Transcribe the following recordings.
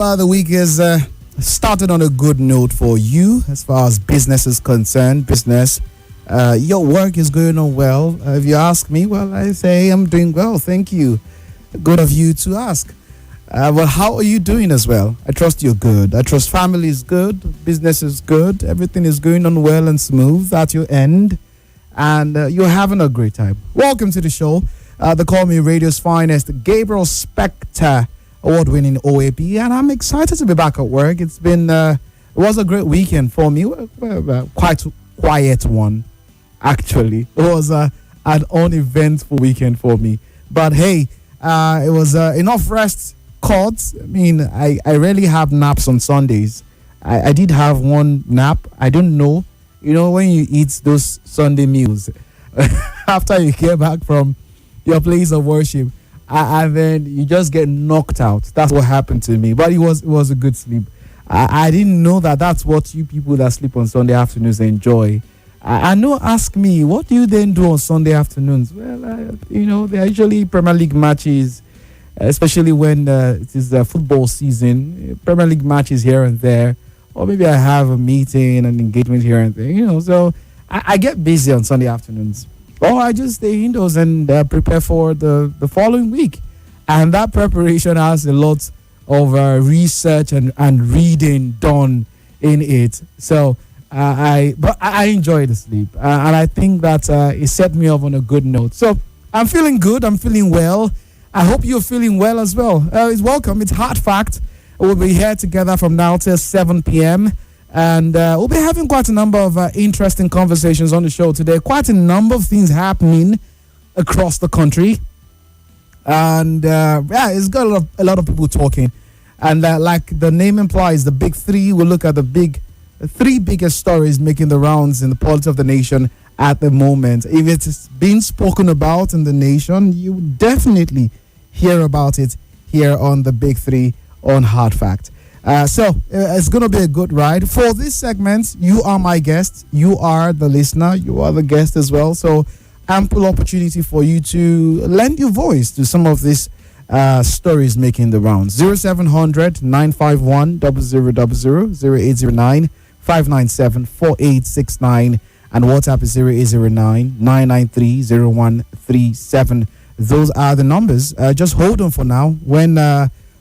The week is started on a good note for you as far as business is concerned. Your work is going on well. If you ask me, well, I say I'm doing well. Thank you. Good of you to ask. Well, how are you doing as well? I trust you're good. I trust family is good. Business is good. Everything is going on well and smooth at your end. And you're having a great time. Welcome to the show. The Call Me Radio's finest, Gabriel Specter, award-winning OAP, and I'm excited to be back at work. It was a great weekend for me. Quite quiet one, actually. It was an uneventful weekend for me. But hey, it was enough rest caught. I mean, I rarely have naps on Sundays. I did have one nap. I don't know. You know, when you eat those Sunday meals, after you get back from your place of worship, and then you just get knocked out. That's what happened to me. But it was a good sleep. I didn't know that's what you people that sleep on Sunday afternoons enjoy. I know, ask me, what do you then do on Sunday afternoons? Well, there are usually Premier League matches, especially when it is football season. Premier League matches here and there. Or maybe I have a meeting, an engagement here and there. So I get busy on Sunday afternoons. Or I just stay indoors and prepare for the following week. And that preparation has a lot of research and reading done in it. So I enjoy the sleep. And I think that it set me off on a good note. So I'm feeling good. I'm feeling well. I hope you're feeling well as well. It's welcome. It's Hard Fact. We'll be here together from now till 7 p.m. And we'll be having quite a number of interesting conversations on the show today. Quite a number of things happening across the country. And it's got a lot of people talking. And like the name implies, the big three, we'll look at the three biggest stories making the rounds in the politics of the nation at the moment. If it's being spoken about in the nation, you definitely hear about it here on the big three on Hard Fact. So it's going to be a good ride. For this segment, you are my guest. You are the listener. You are the guest as well. So ample opportunity for you to lend your voice to some of these stories making the rounds. 0700 951 0000 0809 597 4869 and WhatsApp is 0809 993 0137. Those are the numbers. Just hold on for now. When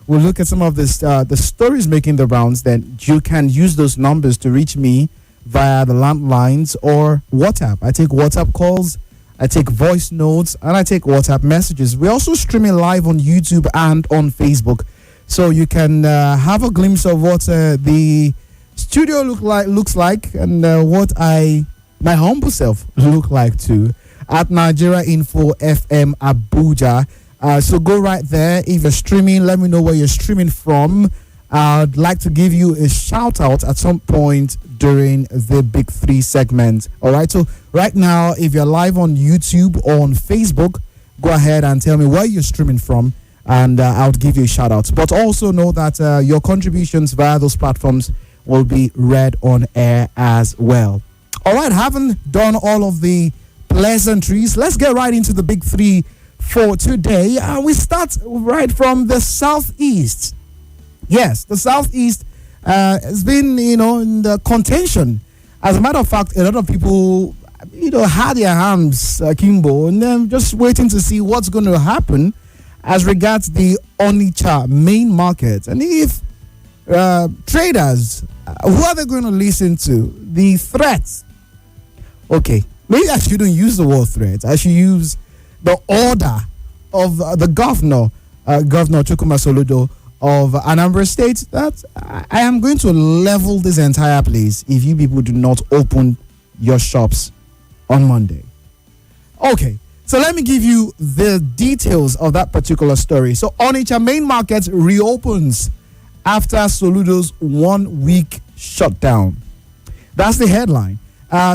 we'll look at some of this, the stories making the rounds, then you can use those numbers to reach me via the landlines or WhatsApp. I take WhatsApp calls, I take voice notes, and I take WhatsApp messages. We're also streaming live on YouTube and on Facebook. So you can have a glimpse of what the studio looks like and what my humble self look like too at Nigeria Info FM Abuja. So go right there. If you're streaming, let me know where you're streaming from. I'd like to give you a shout out at some point during the Big Three segment. All right. So right now, if you're live on YouTube or on Facebook, go ahead and tell me where you're streaming from, and I'll give you a shout out. But also know that your contributions via those platforms will be read on air as well. All right. Having done all of the pleasantries, let's get right into the Big Three for today. We start right from the southeast. Yes, the southeast has been, in the contention. As a matter of fact, a lot of people, had their hands akimbo and then just waiting to see what's going to happen as regards the Onitcha main market. And if traders, who are they going to listen to? The threats. Okay, maybe I shouldn't use the word threats. I should use the order of the governor, Governor Soludo of Anambra State, that I am going to level this entire place if you people do not open your shops on Monday. Okay, so let me give you the details of that particular story. So Onitcha main market reopens after Soludo's 1 week shutdown. That's the headline.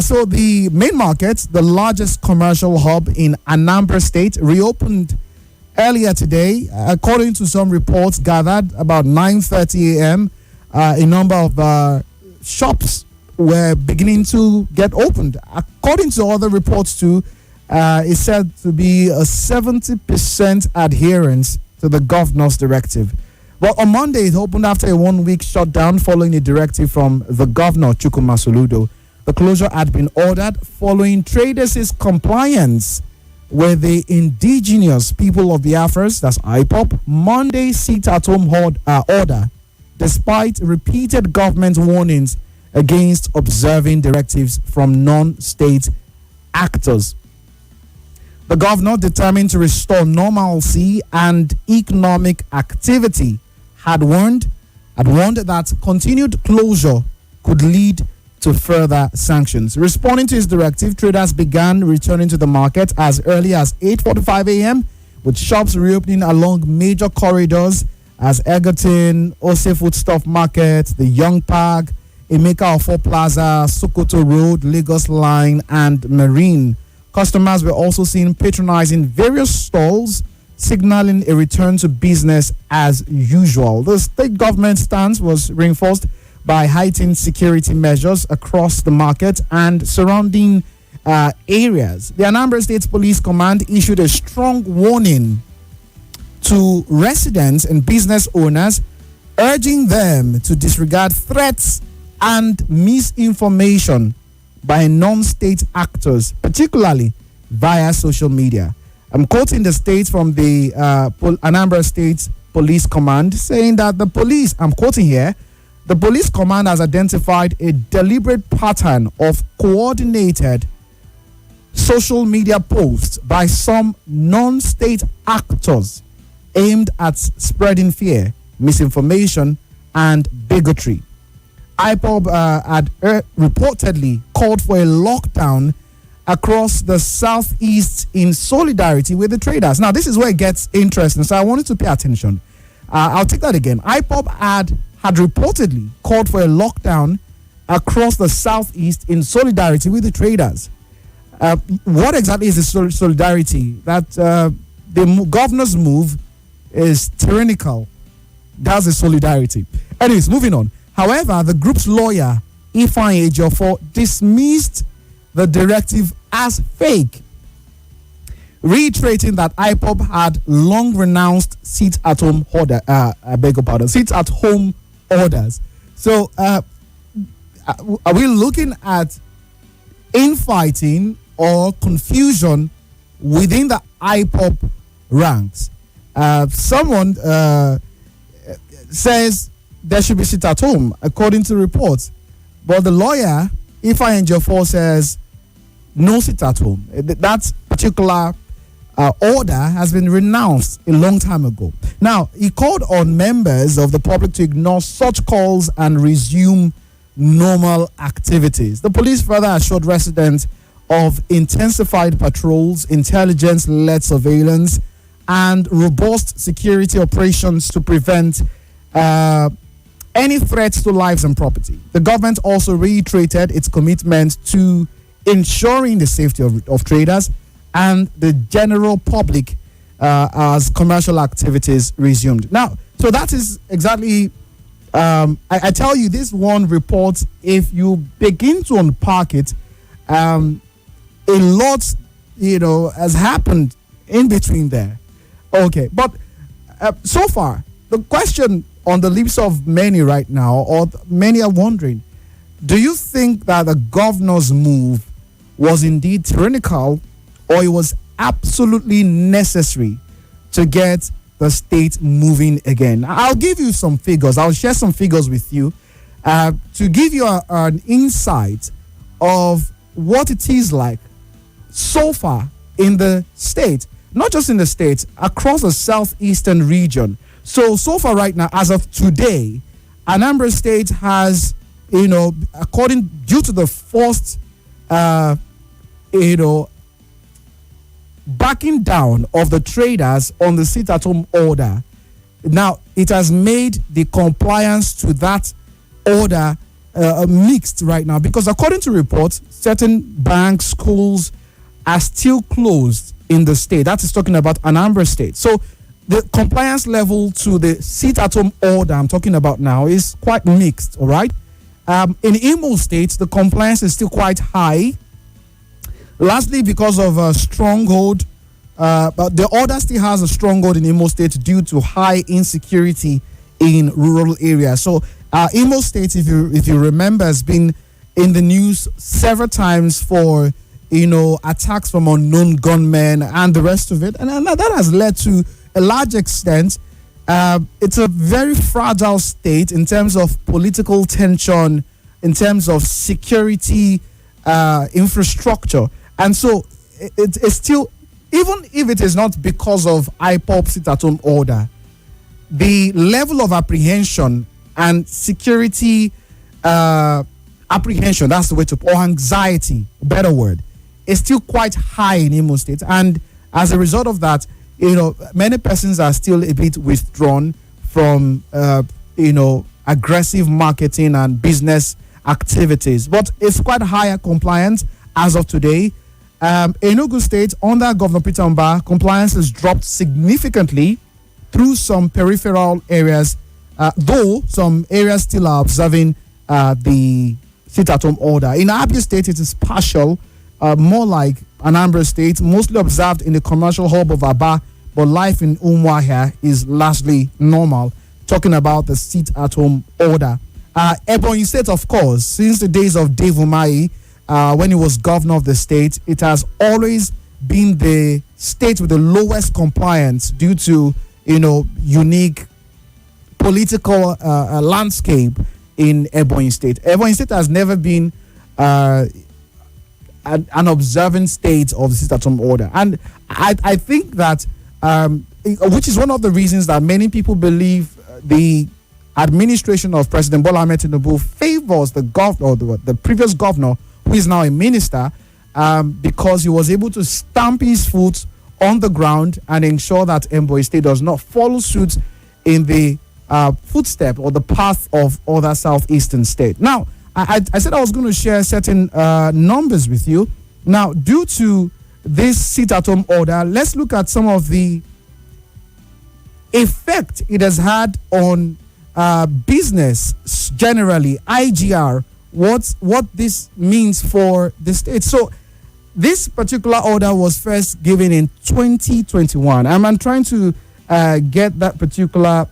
So the main market, the largest commercial hub in Anambra State, reopened earlier today. According to some reports gathered about 9:30 a.m., a number of shops were beginning to get opened. According to other reports too, it's said to be a 70% adherence to the governor's directive. Well, on Monday, it opened after a 1-week shutdown following a directive from the governor, Soludo. The closure had been ordered following traders' compliance with the indigenous people of Biafra, that's IPOP, Monday sit-at-home order, despite repeated government warnings against observing directives from non-state actors. The governor, determined to restore normalcy and economic activity, had warned that continued closure could lead to further sanctions. Responding to his directive, traders began returning to the market as early as 8:45 a.m., with shops reopening along major corridors as Egerton, Ose Foodstuff Market, the Young Park, Emeka Ofo Plaza, Sokoto Road, Lagos Line, and Marine. Customers were also seen patronizing various stalls, signaling a return to business as usual. The state government stance was reinforced by heightened security measures across the market and surrounding areas. The Anambra State Police Command issued a strong warning to residents and business owners, urging them to disregard threats and misinformation by non-state actors, particularly via social media. I'm quoting the state from the Anambra State Police Command, saying that the police, I'm quoting here, the police command has identified a deliberate pattern of coordinated social media posts by some non-state actors aimed at spreading fear, misinformation, and bigotry. IPOB had reportedly called for a lockdown across the southeast in solidarity with the traders. Now, this is where it gets interesting, so I wanted to pay attention. I'll take that again. IPOB had reportedly called for a lockdown across the southeast in solidarity with the traders. What exactly is the solidarity? That the governor's move is tyrannical. That's the solidarity. Anyways, moving on. However, the group's lawyer, Ifeanyi Ejiofor, dismissed the directive as fake, reiterating that IPOB had long renounced sit-at-home sit-at-home orders. So, are we looking at infighting or confusion within the IPOB ranks? Someone says there should be sit-at-home, according to reports, but the lawyer, Ifeanyi Ejiofor, says no sit-at-home. That particular order has been renounced a long time ago. Now, he called on members of the public to ignore such calls and resume normal activities. The police further assured residents of intensified patrols, intelligence-led surveillance, and robust security operations to prevent any threats to lives and property. The government also reiterated its commitment to ensuring the safety of traders and the general public as commercial activities resumed. Now, so that is exactly, I tell you, this one report, if you begin to unpack it, a lot, has happened in between there. Okay, but so far, the question on the lips of many right now, or many are wondering, do you think that the governor's move was indeed tyrannical, or it was absolutely necessary to get the state moving again? I'll give you some figures. I'll share some figures with you to give you an insight of what it is like so far in the state, not just in the state, across the southeastern region. So far right now, as of today, Anambra State has, due to the forced, backing down of the traders on the sit-at-home order. Now, it has made the compliance to that order mixed right now, because according to reports, certain banks, schools are still closed in the state. That is talking about Anambra State. So the compliance level to the sit-at-home order I'm talking about now is quite mixed, all right? In Imo State, the compliance is still quite high, lastly because of a stronghold. But the order still has a stronghold in Imo State due to high insecurity in rural areas. So Imo State, if you remember, has been in the news several times for attacks from unknown gunmen and the rest of it, and that has led to a large extent. It's a very fragile state in terms of political tension, in terms of security, infrastructure, and so it's still, even if it is not because of IPOB sit-at-home order, the level of apprehension and security apprehension, that's the way to, or anxiety, better word, is still quite high in Imo State. And as a result of that, many persons are still a bit withdrawn from, aggressive marketing and business activities. But it's quite higher compliance as of today. Enugu State, under Governor Peter Mba, compliance has dropped significantly through some peripheral areas, though some areas still are observing the sit-at-home order. In Abia State, it is partial, more like Anambra State, mostly observed in the commercial hub of Aba, but life in Umuahia is largely normal. Talking about the sit-at-home order. Ebonyi State, of course, since the days of Dave Umahi, when he was governor of the state, it has always been the state with the lowest compliance due to unique political landscape in Ebonyi State. Ebonyi State has never been an observant state of the sit-at-home order, and I think that which is one of the reasons that many people believe the administration of President Bola Ahmed Tinubu favors the governor, the previous governor, who is now a minister, because he was able to stamp his foot on the ground and ensure that Ebonyi State does not follow suit in the footstep or the path of other southeastern states. Now, I said I was going to share certain numbers with you. Now, due to this sit-at-home order, let's look at some of the effect it has had on business generally, IGR, what this means for the state. So this particular order was first given in 2021. I'm trying to get that particular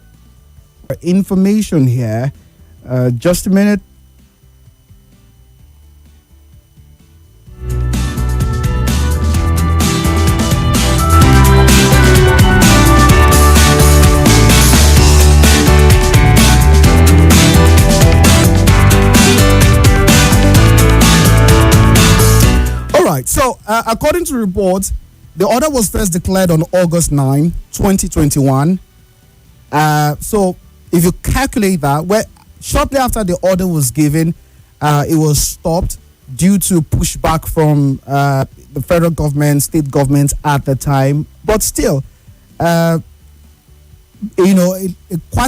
information here. Just a minute. So, according to reports, the order was first declared on August 9, 2021. So, if you calculate that, shortly after the order was given, it was stopped due to pushback from the federal government, state governments at the time. But still, quite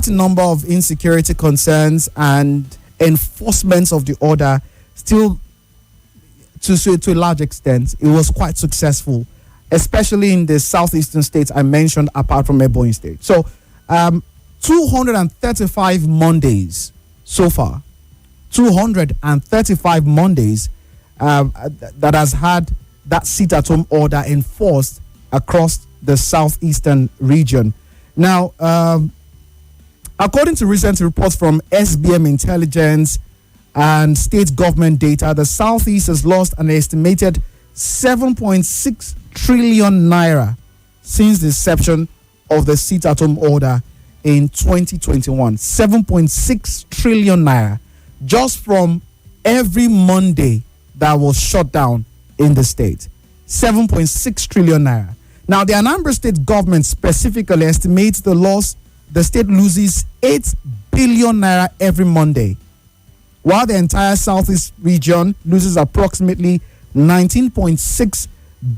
a number of insecurity concerns and enforcements of the order still. To a large extent, it was quite successful, especially in the southeastern states I mentioned, apart from Ebonyi State. So, 235 Mondays so far, 235 Mondays that has had that sit-at-home order enforced across the southeastern region. Now, according to recent reports from SBM Intelligence and state government data, the Southeast has lost an estimated 7.6 trillion naira since the inception of the sit-at-home order in 2021. 7.6 trillion naira just from every Monday that was shut down in the state. 7.6 trillion naira. Now, the Anambra State government specifically estimates the loss. The state loses 8 billion naira every Monday, while the entire Southeast region loses approximately 19.6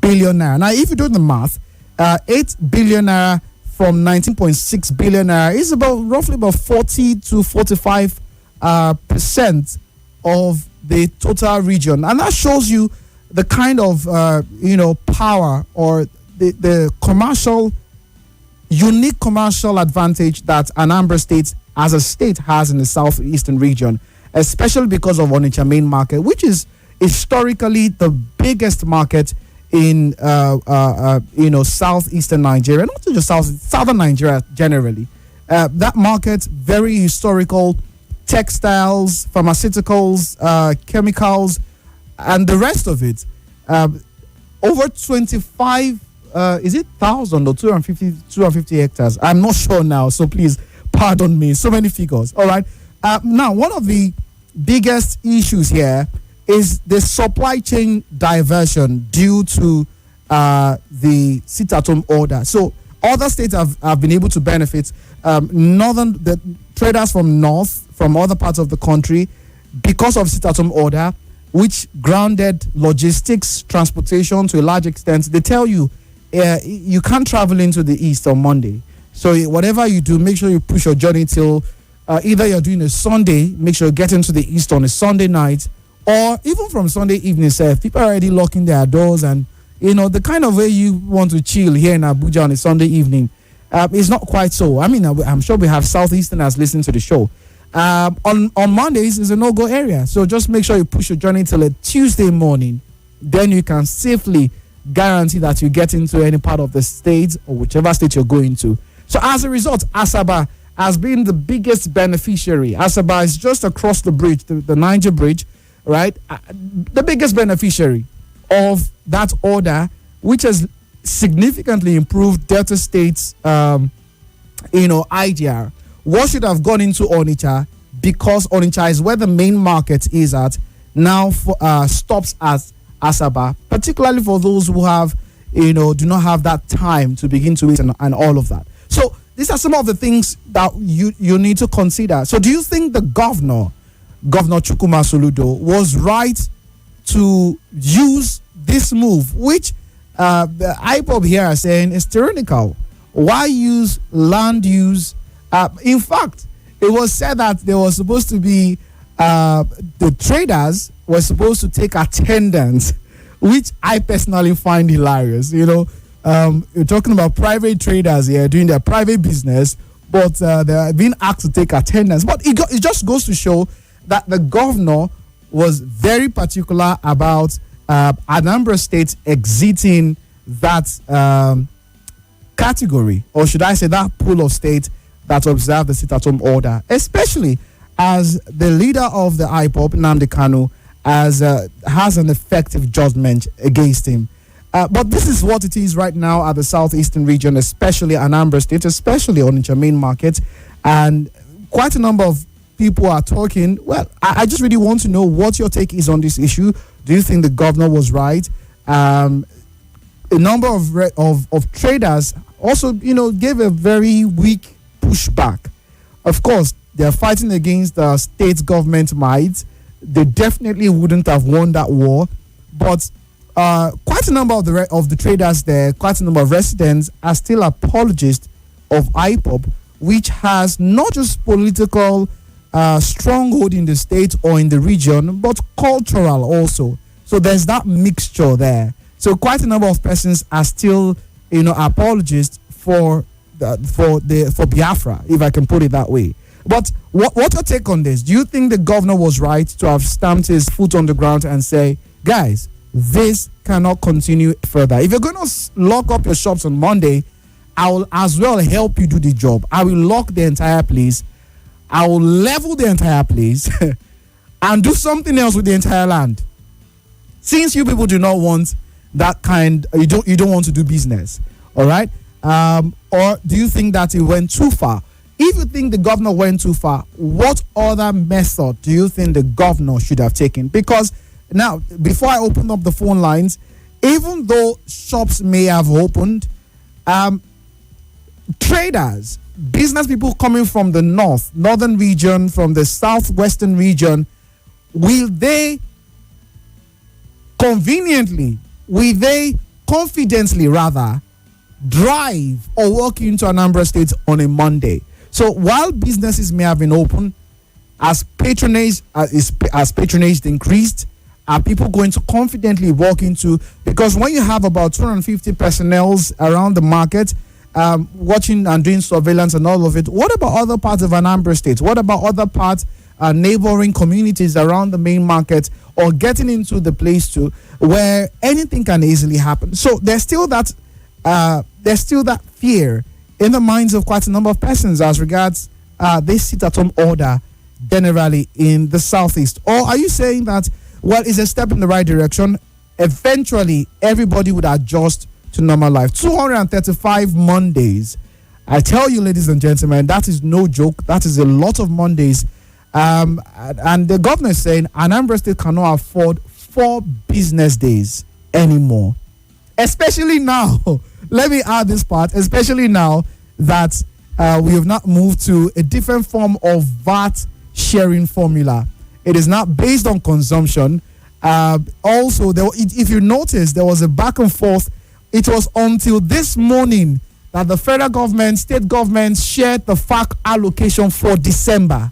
billion naira. Now, if you do the math, 8 billion naira from 19.6 billion naira is roughly about 40 to 45 percent of the total region, and that shows you the kind of power or the unique commercial advantage that Anambra State as a state has in the southeastern region, especially because of Onitcha main market, which is historically the biggest market in southeastern Nigeria, not just southern Nigeria generally. That market, very historical, textiles, pharmaceuticals, chemicals, and the rest of it. Over 25, is it 1,000 or 250 hectares? I'm not sure now, so please pardon me. So many figures. All right. Now, one of the biggest issues here is the supply chain diversion due to the sit-at-home order. So other states have been able to benefit. The traders from north, from other parts of the country, because of sit-at-home order, which grounded logistics, transportation to a large extent. They tell you you can't travel into the east on Monday. So whatever you do, make sure you push your journey till either you're doing a Sunday, make sure you get into the east on a Sunday night, or even from Sunday evening, people are already locking their doors, and the kind of way you want to chill here in Abuja on a Sunday evening is not quite so. I mean, I'm sure we have Southeasterners listening to the show. On Mondays is a no-go area, so just make sure you push your journey till a Tuesday morning. Then you can safely guarantee that you get into any part of the state or whichever state you're going to. So as a result, Asaba has been the biggest beneficiary. Asaba is just across the bridge, the Niger Bridge, right? The biggest beneficiary of that order, which has significantly improved Delta State's, IDR. What should have gone into Onitcha, because Onitcha is where the main market is at, now stops at Asaba, particularly for those who have, do not have that time to begin to eat and all of that. So these are some of the things that you need to consider. So do you think the Governor Chukwuma Soludo, was right to use this move, which the IPOB here are saying is tyrannical? Why use land use? In fact, it was said that there was supposed to be the traders were supposed to take attendance, which I personally find hilarious. You're talking about private traders here doing their private business, but they're being asked to take attendance. But it just goes to show that the governor was very particular about Anambra State exiting that category, or should I say that pool of state that observed the sit-at-home order, especially as the leader of the IPOB, Nnamdi Kanu, has an effective judgment against him. But this is what it is right now at the southeastern region, especially Anambra State, especially Onitsha main market. And quite a number of people are talking. Well, I just really want to know what your take is on this issue. Do you think the governor was right? A number of traders also, gave a very weak pushback. Of course, they're fighting against the state government might. They definitely wouldn't have won that war. But quite a number of the traders there, quite a number of residents are still apologists of IPOB, which has not just political stronghold in the state or in the region, but cultural also. So there's that mixture there. So quite a number of persons are still, apologists for Biafra, if I can put it that way. But what's your take on this? Do you think the governor was right to have stamped his foot on the ground and say, guys, this cannot continue further? If you're going to lock up your shops on Monday, I will as well help you do the job. I will lock the entire place. I will level the entire place and do something else with the entire land. Since you people do not want that kind, you don't want to do business, all right? Or do you think that it went too far? If you think the governor went too far, what other method do you think the governor should have taken? Because now, before I open up the phone lines, even though shops may have opened, traders, business people coming from the northern region, from the southwestern region, will they confidently rather, drive or walk into Anambra State on a Monday? So while businesses may have been open, as patronage increased, are people going to confidently walk into? Because when you have about 250 personnel around the market, watching and doing surveillance and all of it, what about other parts of Anambra State? What about other parts, neighboring communities around the main market, or getting into the place too, where anything can easily happen? So there's still that fear in the minds of quite a number of persons as regards this sit-at-home order generally in the southeast? Or are you saying that, well, it's a step in the right direction? Eventually, everybody would adjust to normal life. 235 Mondays. I tell you, ladies and gentlemen, that is no joke. That is a lot of Mondays. And the governor is saying Anambra State cannot afford 4 business days anymore. Especially now, let me add this part, especially now that we have not moved to a different form of VAT sharing formula. It is not based on consumption. Also, if you notice, there was a back and forth. It was until this morning that the federal government, state governments shared the FAC allocation for December.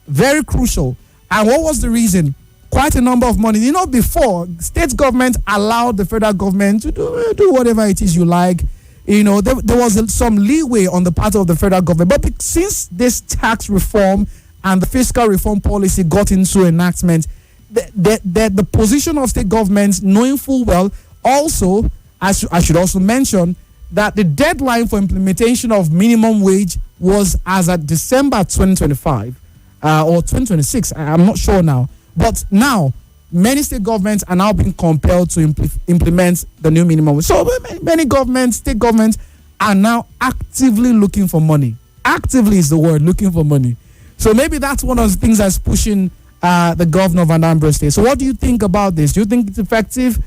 Very crucial. And what was the reason? Quite a number of money. Before, state government allowed the federal government to do whatever it is you like. There was some leeway on the part of the federal government. But since this tax reform and the fiscal reform policy got into enactment, the position of state governments, knowing full well, also, I should also mention that the deadline for implementation of minimum wage was as at December 2025 or 2026. I'm not sure now. But now, many state governments are now being compelled to implement the new minimum wage. So many governments, state governments, are now actively looking for money. Actively is the word, looking for money. So maybe that's one of the things that's pushing the governor of Anambra State. So what do you think about this? Do you think it's effective?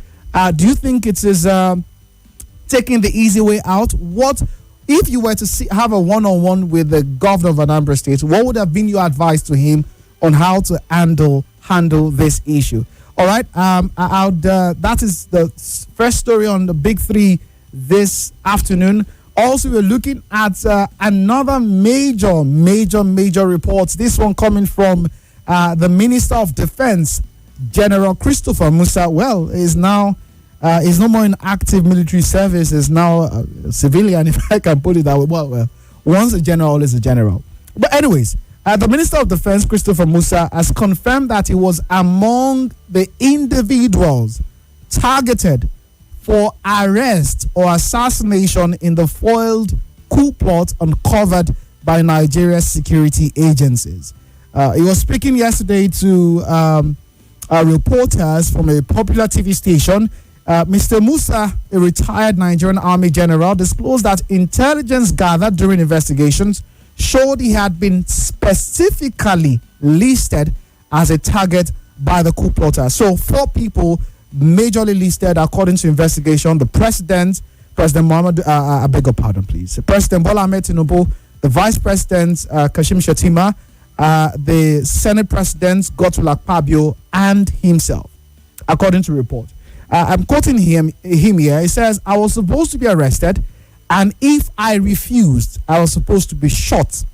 Do you think it is taking the easy way out? What if you were to have a one-on-one with the governor of Anambra State? What would have been your advice to him on how to handle this issue? All right. That is the first story on the Big Three this afternoon. Also, we're looking at another major report. This one coming from the Minister of Defense, General Christopher Musa. Well, is now no more in active military service. Is now a civilian, if I can put it that way. Well, once a general, always a general. But anyways, the Minister of Defense, Christopher Musa, has confirmed that he was among the individuals targeted for arrest or assassination in the foiled coup plot uncovered by Nigeria's security agencies. He was speaking yesterday to reporters from a popular TV station. Mr. Musa, a retired Nigerian Army general, disclosed that intelligence gathered during investigations showed he had been specifically listed as a target by the coup plotters. So 4 people majorly listed according to investigation: the President Muhammad, I beg your pardon, please, President Bola Ahmed Tinubu, the Vice President Kashim Shettima, the Senate President Godswill Akpabio, and himself, according to report. I'm quoting him here. He says, "I was supposed to be arrested, and if I refused, I was supposed to be shot,"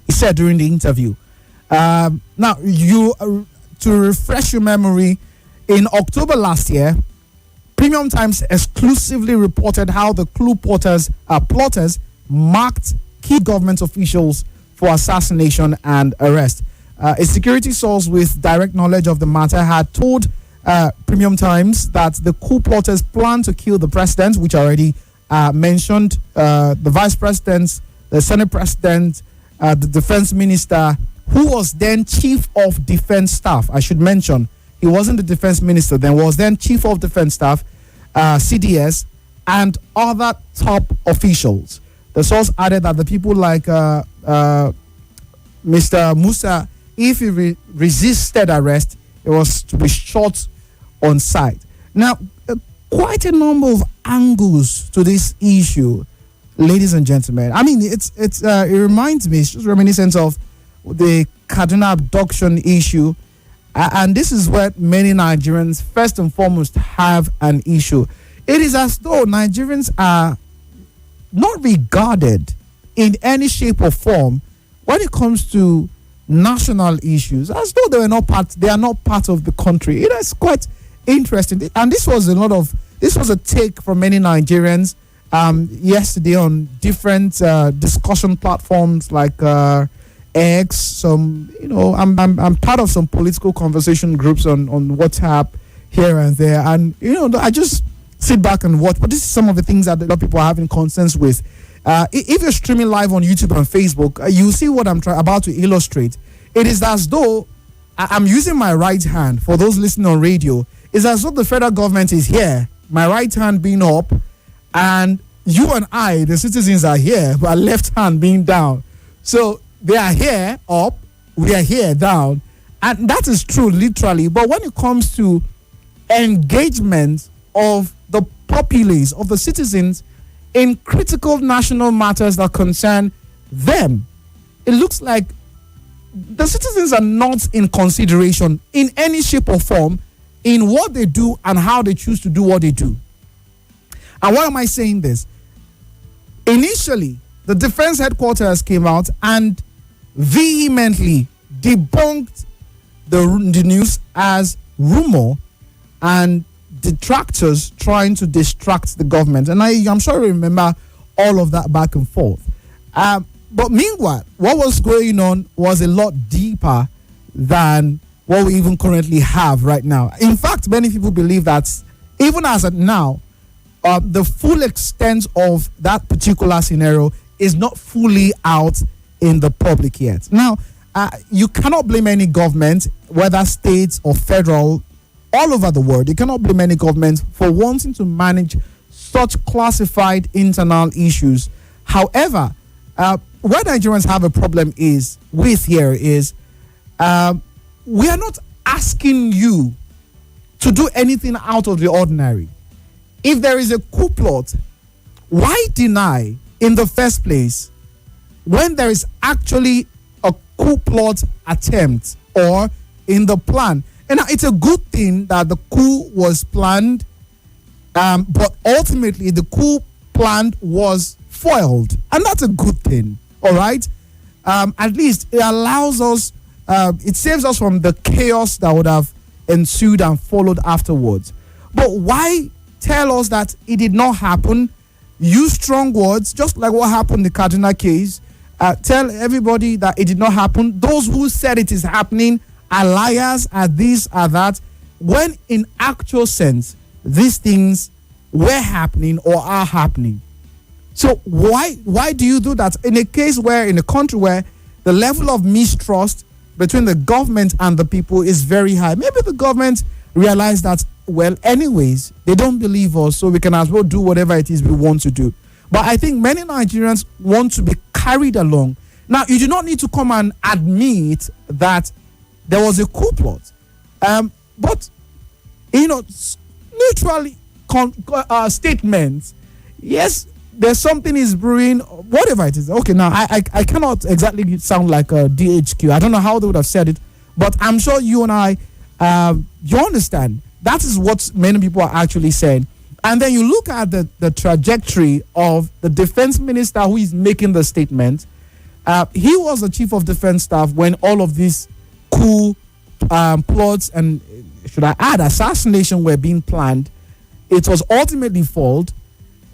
he said during the interview. Now, to refresh your memory, in October last year, Premium Times exclusively reported how the coup plotters marked key government officials for assassination and arrest. A security source with direct knowledge of the matter had told Premium Times that the coup plotters planned to kill the president, which I already mentioned, the vice president, the Senate president, the defense minister, who was then chief of defense staff. I should mention, he wasn't the defense minister then, was then chief of defense staff, CDS, and other top officials. The source added that the people like Mr. Musa, if he resisted arrest, it was to be shot on sight. Now, quite a number of angles to this issue, ladies and gentlemen. I mean, it reminds me, it's just reminiscent of the Kaduna abduction issue. And this is where many Nigerians, first and foremost, have an issue. It is as though Nigerians are not regarded in any shape or form when it comes to national issues, as though they are not part of the country. It is quite interesting. And this was a take from many Nigerians yesterday on different discussion platforms like X. I'm part of some political conversation groups on WhatsApp here and there, and I just sit back and watch. But this is some of the things that a lot of people are having concerns with. If you're streaming live on YouTube and Facebook, you see what I'm about to illustrate. It is as though I'm using my right hand. For those listening on radio, it's as though the federal government is here, my right hand being up, and you and I, the citizens, are here, my left hand being down. So they are here up, we are here down, and that is true literally. But when it comes to engagement of the populace, of the citizens in critical national matters that concern them, it looks like the citizens are not in consideration in any shape or form in what they do and how they choose to do what they do. And why am I saying this? Initially, the defense headquarters came out and vehemently debunked the news as rumor and detractors trying to distract the government. And I'm sure you remember all of that back and forth. But meanwhile, what was going on was a lot deeper than what we even currently have right now. In fact, many people believe that even as of now, the full extent of that particular scenario is not fully out in the public yet. Now, you cannot blame any government, whether states or federal, all over the world. You cannot blame any government for wanting to manage such classified internal issues. However, where Nigerians have a problem is we are not asking you to do anything out of the ordinary. If there is a coup plot, why deny in the first place when there is actually a coup plot attempt or in the plan? And it's a good thing that the coup was planned, but ultimately the coup planned was foiled, and that's a good thing. All right, at least it allows us, it saves us from the chaos that would have ensued and followed afterwards. But why tell us that it did not happen? Use strong words, just like what happened in the Cardinal case. Tell everybody that it did not happen. Those who said it is happening are liars, are this, are that, when in actual sense these things were happening or are happening. So why do you do that in a case where, in a country where the level of mistrust between the government and the people is very high? Maybe the government realized that, well, anyways, they don't believe us, so we can as well do whatever it is we want to do. But I think many Nigerians want to be carried along. Now, you do not need to come and admit that there was a coup plot. But, neutrally statements, yes, there's something is brewing, whatever it is. Okay, now I cannot exactly sound like a DHQ. I don't know how they would have said it, but I'm sure you and I, you understand. That is what many people are actually saying. And then you look at the trajectory of the defense minister who is making the statement. He was the chief of defense staff when all of these coup plots and, should I add, assassination were being planned. It was ultimately foiled.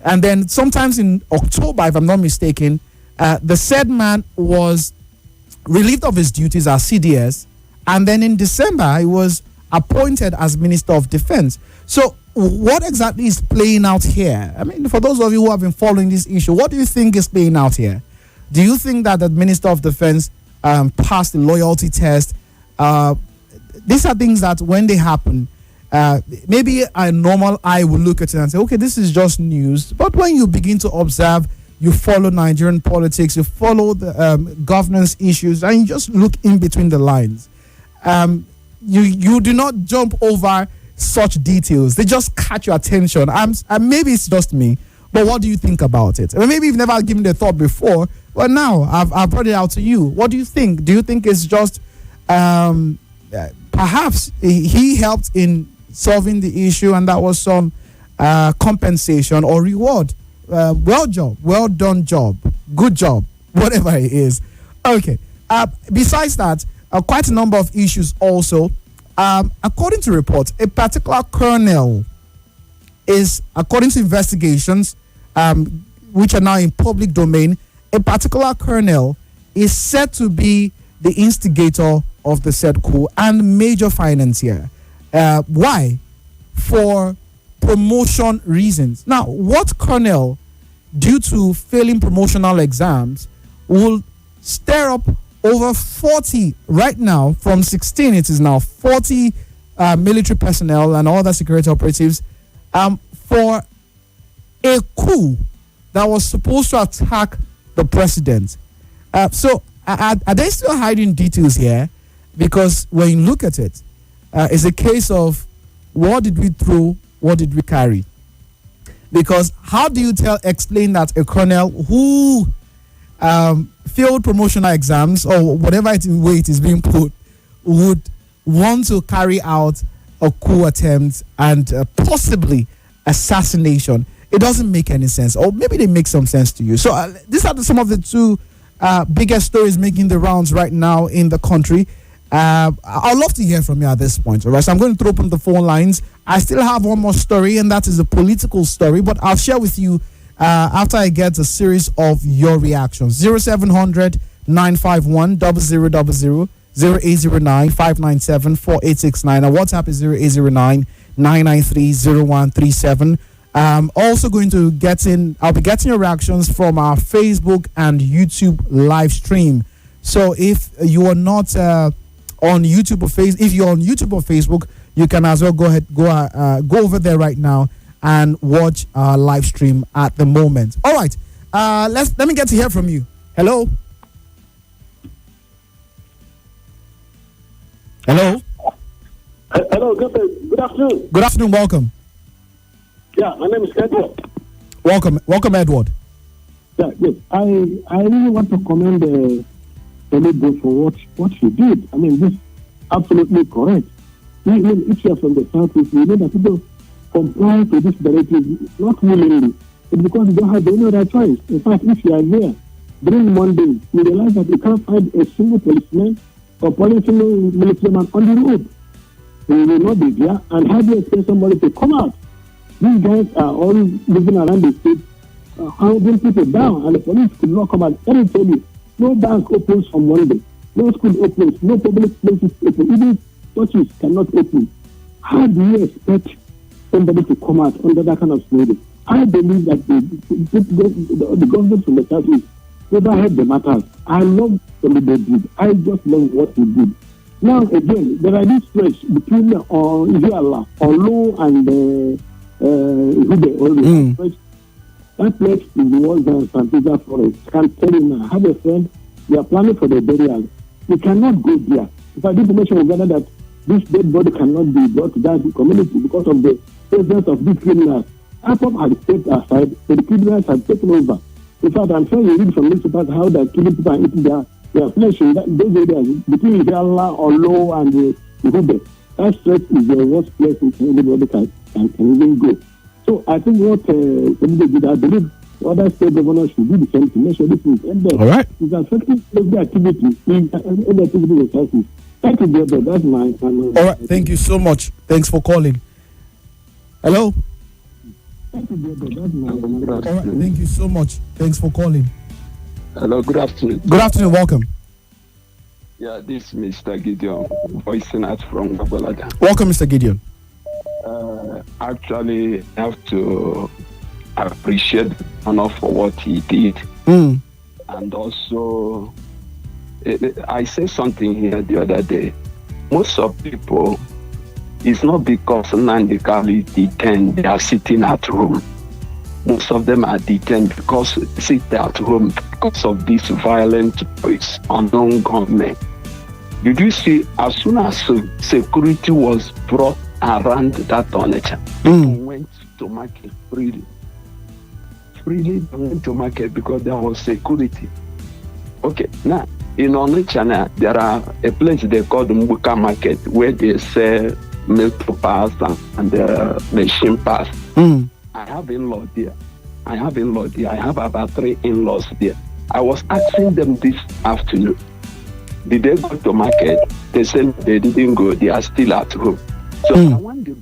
And then sometimes in October, if I'm not mistaken, the said man was relieved of his duties as CDS. And then in December, he was appointed as Minister of Defense. So what exactly is playing out here? I mean, for those of you who have been following this issue, what do you think is playing out here? Do you think that the Minister of Defense passed the loyalty test? These are things that when they happen, maybe a normal eye will look at it and say, okay, this is just news. But when you begin to observe, you follow Nigerian politics, you follow the governance issues, and you just look in between the lines. You do not jump over such details. They just catch your attention. Maybe it's just me, but what do you think about it? I mean, maybe you've never given it a thought before, but now I've brought it out to you. What do you think? Do you think it's just perhaps he helped in solving the issue and that was some compensation or reward? Well done job, good job, whatever it is. Okay. Besides that, quite a number of issues also. According to reports, a particular colonel is, according to investigations, which are now in public domain, a particular colonel is said to be the instigator of the said coup and major financier. Why? For promotion reasons. Now, what colonel due to failing promotional exams will stir up over 40 right now. From 16, it is now 40 military personnel and other security operatives for a coup that was supposed to attack the president. So are they still hiding details here? Because when you look at it, it's a case of what did we throw, what did we carry? Because how do you explain that a colonel who failed promotional exams or whatever way it is being put would want to carry out a coup attempt and possibly assassination? It doesn't make any sense, or maybe they make some sense to you. So these are some of the two biggest stories making the rounds right now in the country. I'd love to hear from you at this point. All right, so I'm going to open the phone lines. I still have one more story, and that is a political story, but I'll share with you after I get a series of your reactions. 0700 951 0000 0809 597 4869. Our WhatsApp is 0809 993 0137. Also going to I'll be getting your reactions from our Facebook and YouTube live stream. So if you are not on YouTube or if you're on YouTube or Facebook, you can as well go over there right now and watch our live stream at the moment. All right, let me get to hear from you. Hello. Hello. Hello. Good afternoon. Good afternoon. Welcome. Yeah, my name is Edward. Welcome, Edward. Yeah, yes. I really want to commend Soludo for what she did. I mean, this is absolutely correct. Even if you are from the southeast, you know that people comply to this directive not willingly, but because they don't have any other choice. In fact, if you are there during Monday, you realize that you can't find a single policeman or policeman military man on the road. They will not be there, and how do you expect somebody to come out? These guys are all living around the state, hounding people down, and the police could not come out. Let me tell you, no bank opens on Monday, no school opens, no public places open, even churches cannot open. How do you expect somebody to come out under that kind of scenario? I believe that the government from the southeast never heard the matters. I love what they did. I just love what he did. Now again, there are these stretch between Ihiala, Olo, and that place is the one than Santiago Forest. I can tell you now, I have a friend, we are planning for the burial. We cannot go there. If I did information will gather that this dead body cannot be brought to that community because of the presence of these criminals. APOP had stepped aside, so the criminals had taken over. In fact, I'm sure you read from newspapers how they're killing people and eating their flesh in those areas between Ihiala, Olo, and the Hube. That stretch is the worst place in anybody can even go. So I think what Soludo did, I believe other state governors should do the same to make sure this is ended. All right. It's affecting every activity in the activity of society. Thank you, Gabriel. That's my all right. Thank you so much. Thanks for calling. Hello. Thank you, Gabriel. That's my all right. Thank you so much. Thanks for calling. Hello. Good afternoon. Good afternoon. Welcome. Yeah, this is Mr. Gideon, voicing out from Gabriel. Welcome, Mr. Gideon. Actually, I have to appreciate honor for what he did. And also, I said something here the other day. Most of people, it's not because Nandi Kali detained, they are sitting at home. Most of them are detained because they sit at home because of this violent choice, unknown government. Did you see, as soon as security was brought around that Onitcha, people went to market freely. Freely they went to market because there was security. Okay, now in Onitcha now, there are a place they call the Musa market where they sell milk pass and machine pass. I have in-laws there. I have about 3 in-laws there. I was asking them this afternoon, did they go to market? They said they didn't go, they are still at home. So I want the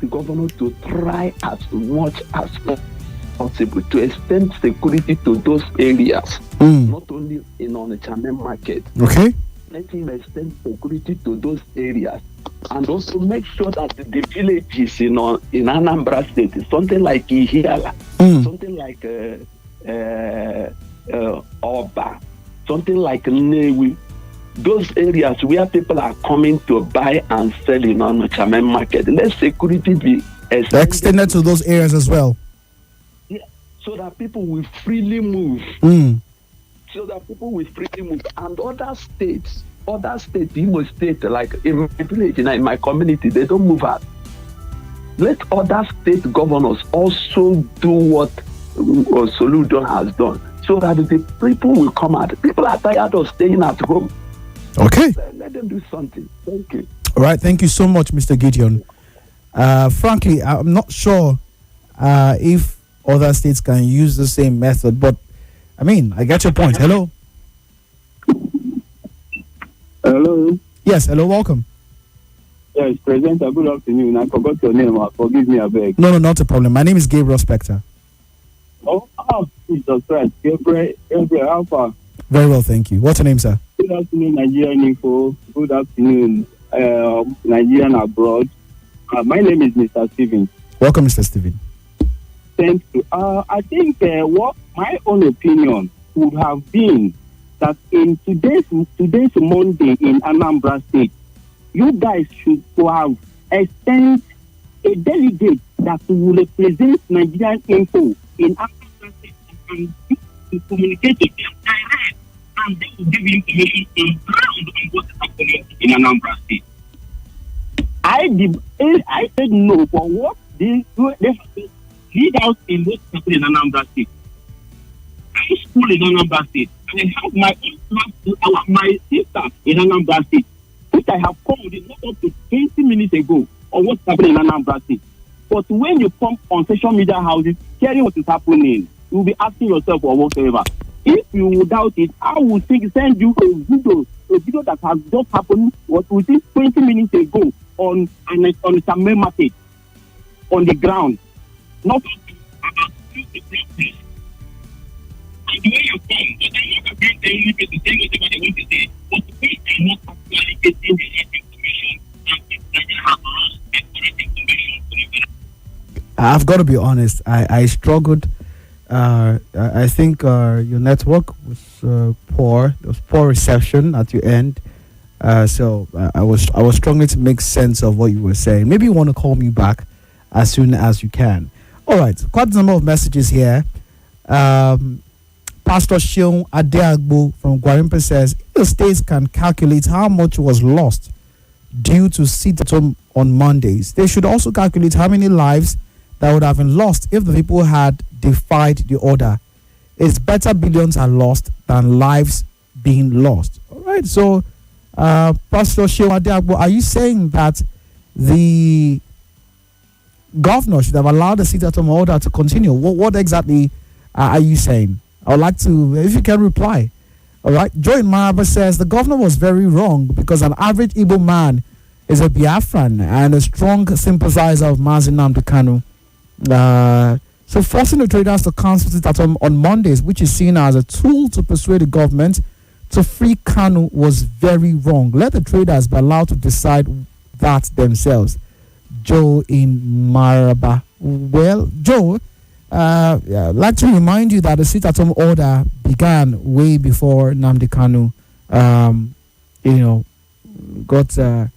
governor to try as much as possible to extend security to those areas, not only in Onitsha main market. Okay. let him extend security to those areas, and also make sure that the villages in Anambra State is something like Ihiala, something like Oba, something like Newi, those areas where people are coming to buy and sell in Onitcha main market. Let security be extended to those areas as well. Yeah, so that people will freely move. So that people will freely move. And other states, Imo State, like in my village, in my community, they don't move out. Let other state governors also do what Soludo has done, so that the people will come out. People are tired of staying at home. Okay. Let them do something. Thank you. All right. Thank you so much, Mr. Gideon. Frankly, I'm not sure if other states can use the same method, but I mean, I get your point. Hello. Hello. Yes. Hello. Welcome. Yes, Presenter. Good afternoon. I forgot your name. Forgive me, I beg. No, not a problem. My name is Gabriel Specter. Oh, Jesus Christ. Gabriel, how far? Very well, thank you. What's your name, sir? Good afternoon, Nigerian Info. Good afternoon, Nigerian abroad. My name is Mr. Steven. Welcome, Mr. Steven. Thank you. I think what my own opinion would have been that in today's Monday in Anambra State, you guys should have extend a delegate that will represent Nigerian Info in Anambra State and to communicate to them direct, and they will give information on ground on what is happening in Anambra State. I said no for what they have to lead out in what's happening in Anambra State. I school in Anambra State, and I have my sister in Anambra State, which I have called not up to 20 minutes ago on what's happening in Anambra State. But when you come on social media houses, hearing what is happening, you'll be asking yourself or whatever. If you doubt it, I will send you a video that has just happened within 20 minutes ago on the main market, on the ground. Not about 2 o'clock. And the way you come, but I'm not agreeing to any person saying whatever they want to say, but we are not actually getting the right information, and they have lost the correct information. I've got to be honest, I struggled. I think your network was poor. There was poor reception at your end. So I was struggling to make sense of what you were saying. Maybe you want to call me back as soon as you can. All right, quite a number of messages here. Pastor Shion Adeagbo from Guarimpe says, if the states can calculate how much was lost due to sit-at-home on Mondays, they should also calculate how many lives that would have been lost if the people had defied the order. It's better billions are lost than lives being lost. All right, so Pastor Shion Adeagbo, are you saying that the governor should have allowed the sit-at-home order to continue? What exactly are you saying? I would like to, if you can reply. All right. Joy in Maraba says the governor was very wrong because an average Igbo man is a Biafran and a strong sympathizer of Mazi Nnamdi Kanu. So forcing the traders to cancel sit-at-home on Mondays, which is seen as a tool to persuade the government to free Kanu, was very wrong. Let the traders be allowed to decide that themselves. Joe in Maraba. Well, Joe, I'd like to remind you that the sit-at-home order began way before Nnamdi Kanu, got a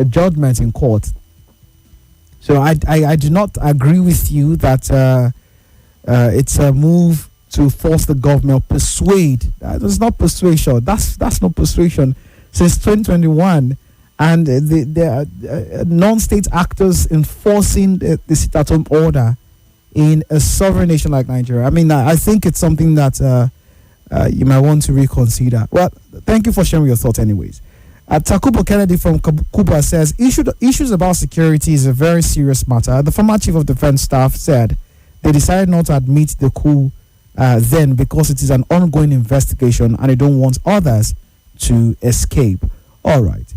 judgment in court. So I do not agree with you that it's a move to force the government, persuade. That's not persuasion. That's not persuasion. Since 2021, and the non-state actors enforcing the sit-at-home order in a sovereign nation like Nigeria. I mean, I think it's something that you might want to reconsider. Well, thank you for sharing your thoughts anyways. Takubo Kennedy from Cuba says, issues about security is a very serious matter. The former chief of defense staff said they decided not to admit the coup then because it is an ongoing investigation and they don't want others to escape. All right.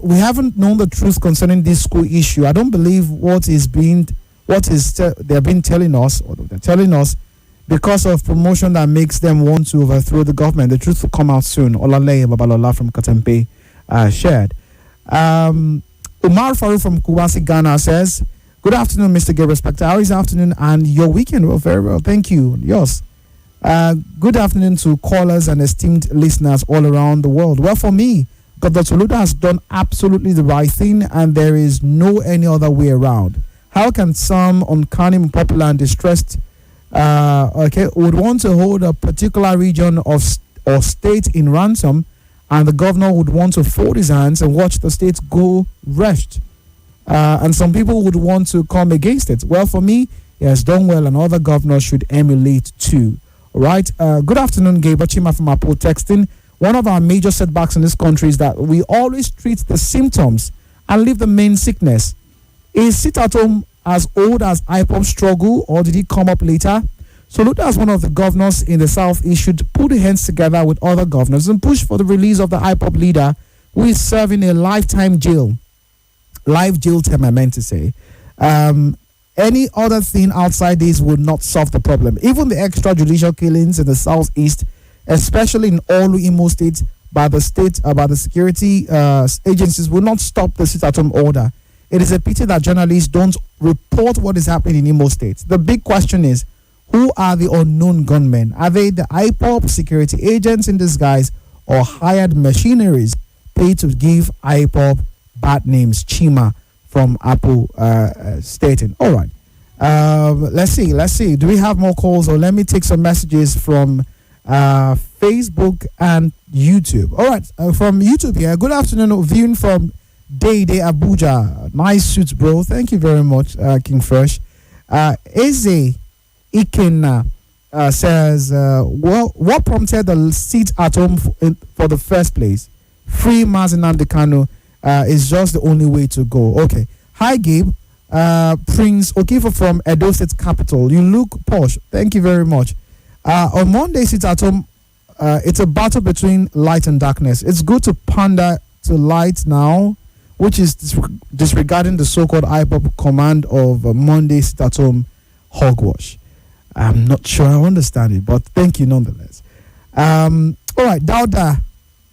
We haven't known the truth concerning this school issue. I don't believe they've been telling us, or they're telling us, because of promotion that makes them want to overthrow the government. The truth will come out soon. Olaleye Babalola from Katempe shared. Umar Faru from Kuwasi, Ghana says, good afternoon, Mr. Gabriel Specter. How is afternoon and your weekend? Well, very well. Thank you. Yes. Good afternoon to callers and esteemed listeners all around the world. Well, for me, Dr. Soludo has done absolutely the right thing, and there is no any other way around. How can some uncanny, unpopular, and distressed would want to hold a particular region or state in ransom, and the governor would want to fold his hands and watch the state go wretched? And some people would want to come against it. Well, for me, he has done well, and other governors should emulate too. All right. Good afternoon, Gabriel Chima from Apple texting. One of our major setbacks in this country is that we always treat the symptoms and leave the main sickness. Is sit at home as old as IPOP struggle, or did it come up later? Soludo, as one of the governors in the Southeast, should put hands together with other governors and push for the release of the IPOP leader who is serving a lifetime jail. Life jail term, I meant to say. Any other thing outside this would not solve the problem. Even the extrajudicial killings in the Southeast, especially in all Imo states, by the security agencies, will not stop the sit-at-home order. It is a pity that journalists don't report what is happening in Imo State. The big question is, who are the unknown gunmen? Are they the IPOP security agents in disguise, or hired machineries paid to give IPOP bad names? Chima from Apple stating. All right. Let's see. Do we have more calls, or let me take some messages from Facebook and YouTube? All right. From YouTube here. Good afternoon. Viewing from Day Abuja. Nice suits, bro. Thank you very much, King Fresh. Eze Ikena says, well, what prompted the seat at home for the first place? Free Mazinam Dekano is just the only way to go. Okay. Hi, Gabe. Prince Okifo from Edo State Capital. You look posh. Thank you very much. On Monday, sit at home. It's a battle between light and darkness. It's good to pander to light now, which is disregarding the so-called IPOP command of Monday sit at home hogwash. I'm not sure I understand it, but thank you nonetheless. All right, Dauda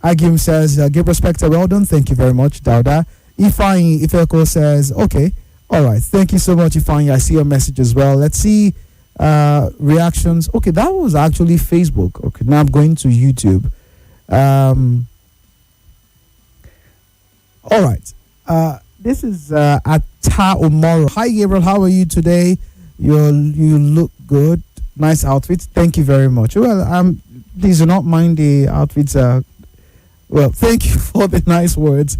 Agim says, Gabriel Specter, well done. Thank you very much, Dauda. Ifeanyi Ifeko says, okay, all right. Thank you so much, Ifeanyi. I see your message as well. Let's see reactions. Okay, that was actually Facebook. Okay, now I'm going to YouTube. All right. This is Ata Omoro. Hi, Gabriel. How are you today? You look good. Nice outfit. Thank you very much. Well, please do not mind the outfits. Well, thank you for the nice words.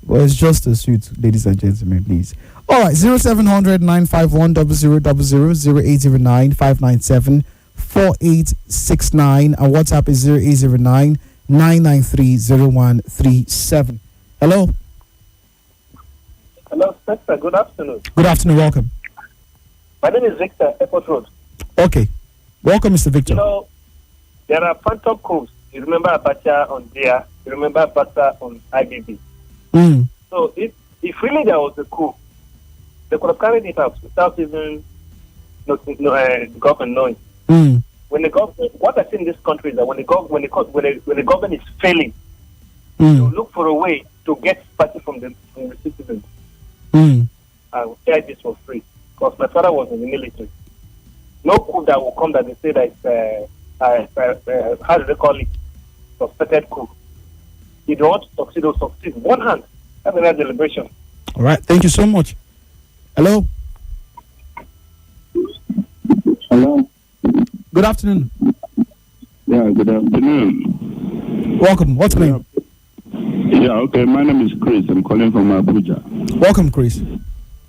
Well, it's just a suit, ladies and gentlemen, please. All right, 0700 951 0000 0809 597 4869. Our WhatsApp is 0809 993 0137. Hello. Hello, Specter. Good afternoon. Good afternoon. Welcome. My name is Victor, Airport Road. Okay. Welcome, Mr. Victor. You know, there are phantom coups. You remember Abacha on DIA. You remember Abacha on IBB. So if really there was a coup, they could have carried it out without even the government knowing. When the government, what I see in this country is that when the government is failing, you look for a way to get party from the citizens. I will share this for free because my father was in the military. No coup that will come that they say that it's how do they call it? Suspected coup. You don't want to succeed or succeed. One hand. Have a nice deliberation. All right. Thank you so much. Hello. Hello. Good afternoon. Yeah, good afternoon. Welcome. What's your name? Yeah, okay. My name is Chris. I'm calling from Abuja. Welcome, Chris.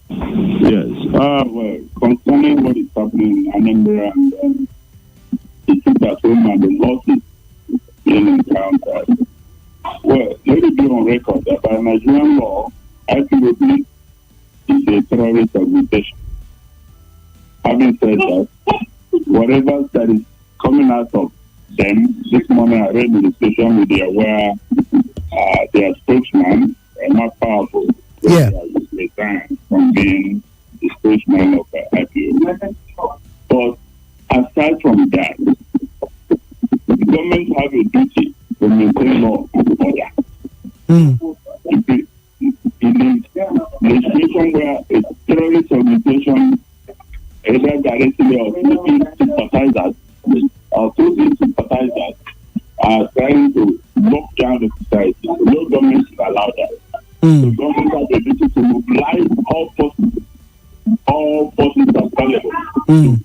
Yes. Well, concerning what is happening in Anambra and the sit-at-home and the losses being encountered, well, let it be on record that by Nigerian law, IPOB is a terrorist organization. Having said that, whatever that is coming out of them, this morning I read in the social media where their spokesman are not powerful. Yeah. They resigned from being the spokesman of IPOB. But aside from situation where a terrorist organization, either directly or through sympathizers, are trying to lock down the society. No government should allow that. The government has the ability to mobilize all forces available to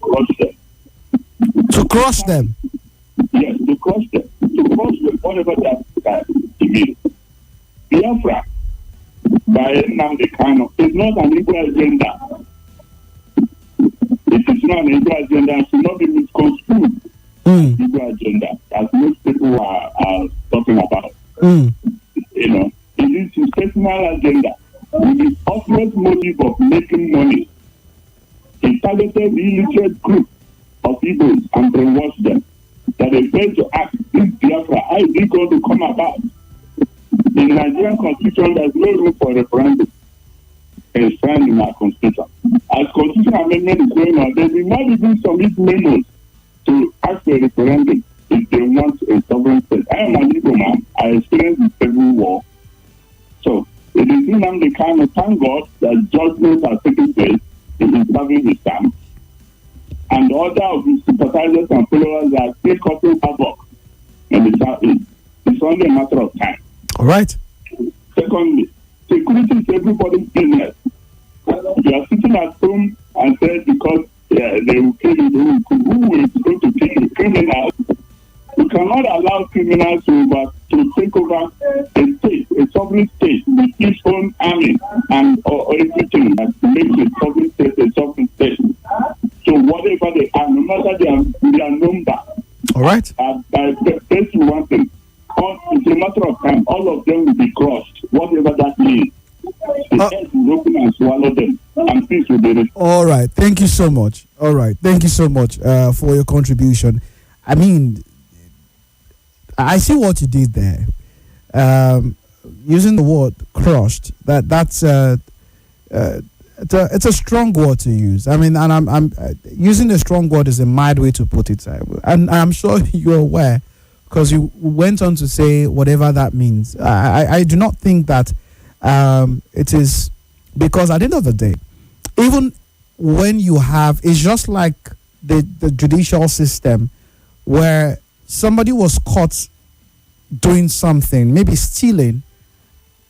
crush them. To crush them? Yes, to crush them. To crush them, whatever that means. Biafra, by Nnamdi Kanu, is not an equal agenda. It is not an equal agenda. It should not be misconstrued. Equal agenda, as most people are talking about. It is his personal agenda with the ultimate motive of making money. He targeted the illiterate group of people and brainwashed them. That they failed to ask this Biafra, how is it going to come about? In the Nigerian constitution, there is no room for referendum. It's found in our constitution. As constitution amendment is going on, they will not even submit memos to ask for a referendum if they want a sovereign state. I am an Igbo man. I experienced the Civil War. So it is Nnamdi Kanu, thank God that judgments are taking place. He is serving his time. And the order of his sympathizers and followers are still causing havoc in the Southeast. It's only a matter of time. All right. Secondly, security is everybody's business. You are sitting at home and said because they will kill you, who is going to kill you? Criminals. You cannot allow criminals to take over a state, a sovereign state, with its own army and or everything that makes a sovereign state a sovereign state. So whatever they are, no matter their number, all right. By facing one thing, it's a matter of time, all of them will be crushed, whatever that means. The earth will open and swallow them, and peace will be restored. All right. Thank you so much. All right. Thank you so much for your contribution. I mean, I see what you did there. Using the word crushed, that's it's a strong word to use. I mean, and I'm using a strong word is a mild way to put it. And I'm sure you're aware because you went on to say whatever that means. I do not think that it is, because at the end of the day, even when you have, it's just like the judicial system where somebody was caught doing something, maybe stealing,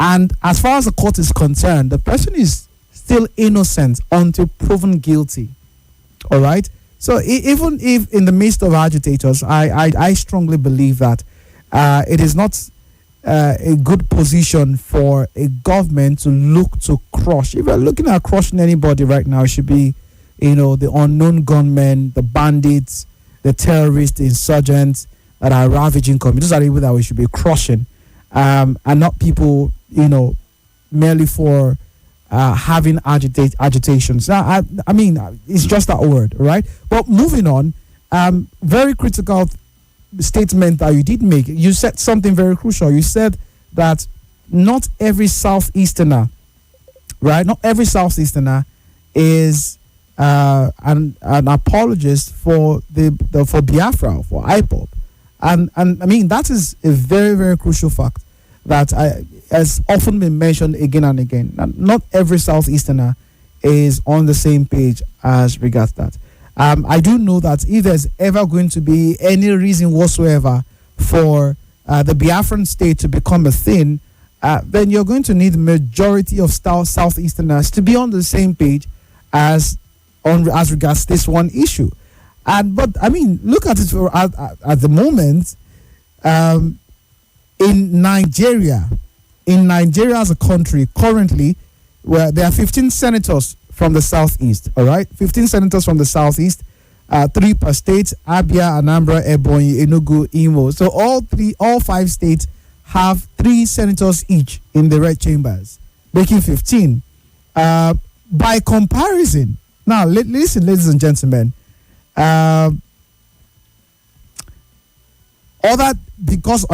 and as far as the court is concerned, the person is still innocent until proven guilty. All right. So even if in the midst of agitators, I strongly believe that it is not a good position for a government to look to crush. If you're looking at crushing anybody right now, it should be, the unknown gunmen, the bandits, the terrorists, the insurgents that are ravaging communities. Those are the people that we should be crushing, and not people, merely for having agitations. Now, I mean, it's just that word, right? But moving on, very critical statement that you did make. You said something very crucial. You said that not every Southeasterner, right? Not every Southeasterner is an apologist for for Biafra, for IPOB. And I mean, that is a very, very crucial fact that has often been mentioned again and again. Not every Southeasterner is on the same page as regards that. I do know that if there's ever going to be any reason whatsoever for the Biafran state to become a thing, then you're going to need the majority of Southeasterners to be on the same page as regards this one issue. But I mean, look at it at the moment. In Nigeria as a country, currently, where there are 15 senators from the southeast. All right, 15 senators from the southeast, 3 per state: Abia, Anambra, Ebonyi, Enugu, Imo. So all 5 states have 3 senators each in the red chambers, making 15. By comparison, now listen, ladies and gentlemen. All that because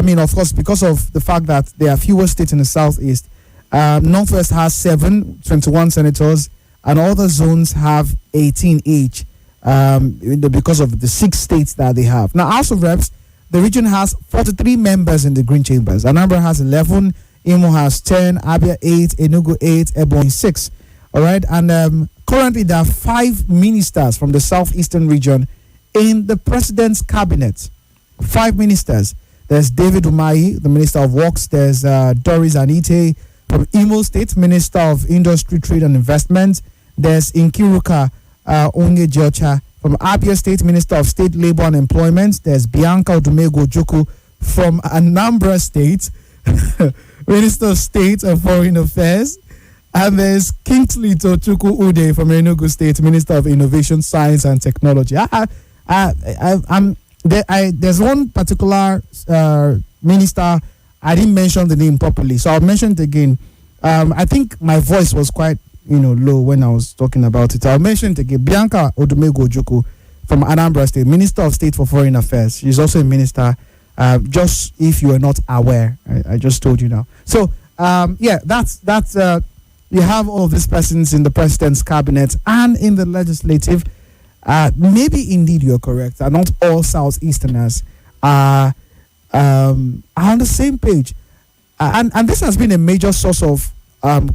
of the fact that there are fewer states in the southeast, Northwest has 21 senators, and other zones have 18 each, because of the 6 states that they have. Now, House of Reps, the region has 43 members in the green chambers. Anambra has 11, Imo has 10, Abia 8, Enugu 8, Ebonyi 6. All right, and currently there are 5 ministers from the southeastern region in the president's cabinet. 5 ministers. There's David Umahi, the Minister of Works. There's Doris Anite from Imo State, Minister of Industry, Trade and Investment. There's Nkiruka Onge Jocha from Abia State, Minister of State, Labor and Employment. There's Bianca Odumego Ojukwu from Anambra State, Minister of State and Foreign Affairs. And there's Kingsley Tochukwu Ude from Enugu State, Minister of Innovation, Science and Technology. There's one particular minister, I didn't mention the name properly, so I'll mention it again. I think my voice was quite low when I was talking about it. I'll mention it again. Bianca Odumego Ojukwu from Anambra State, Minister of State for Foreign Affairs. She's also a minister. Just if you are not aware, I just told you now. So that's you have all of these persons in the president's cabinet and in the legislative. Maybe indeed you're correct. Not all Southeasterners are on the same page, and this has been a major source of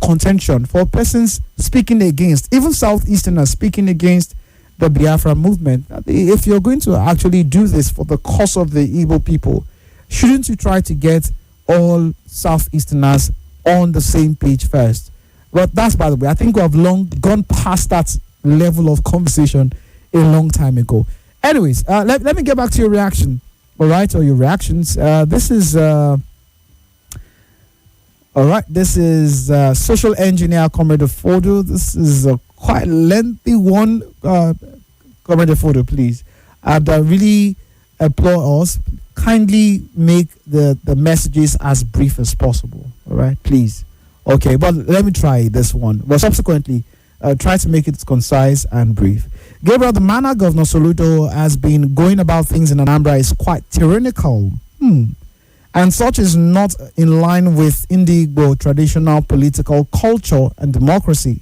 contention for persons speaking against, even Southeasterners speaking against the Biafra movement. If you're going to actually do this for the cause of the Igbo people, shouldn't you try to get all Southeasterners on the same page first? But that's, by the way, I think we have long gone past that level of conversation a long time ago. Anyways, let me get back to your reaction, all right, or your reactions. This is social engineer Comrade Fodo. This is a quite lengthy one. Comrade Fodo, please. And I really implore us, kindly make the messages as brief as possible, all right, please. Okay, but let me try this one. But subsequently, try to make it concise and brief. Gabriel, the manner Governor Soludo has been going about things in Anambra is quite tyrannical. And such is not in line with Igbo traditional political culture and democracy.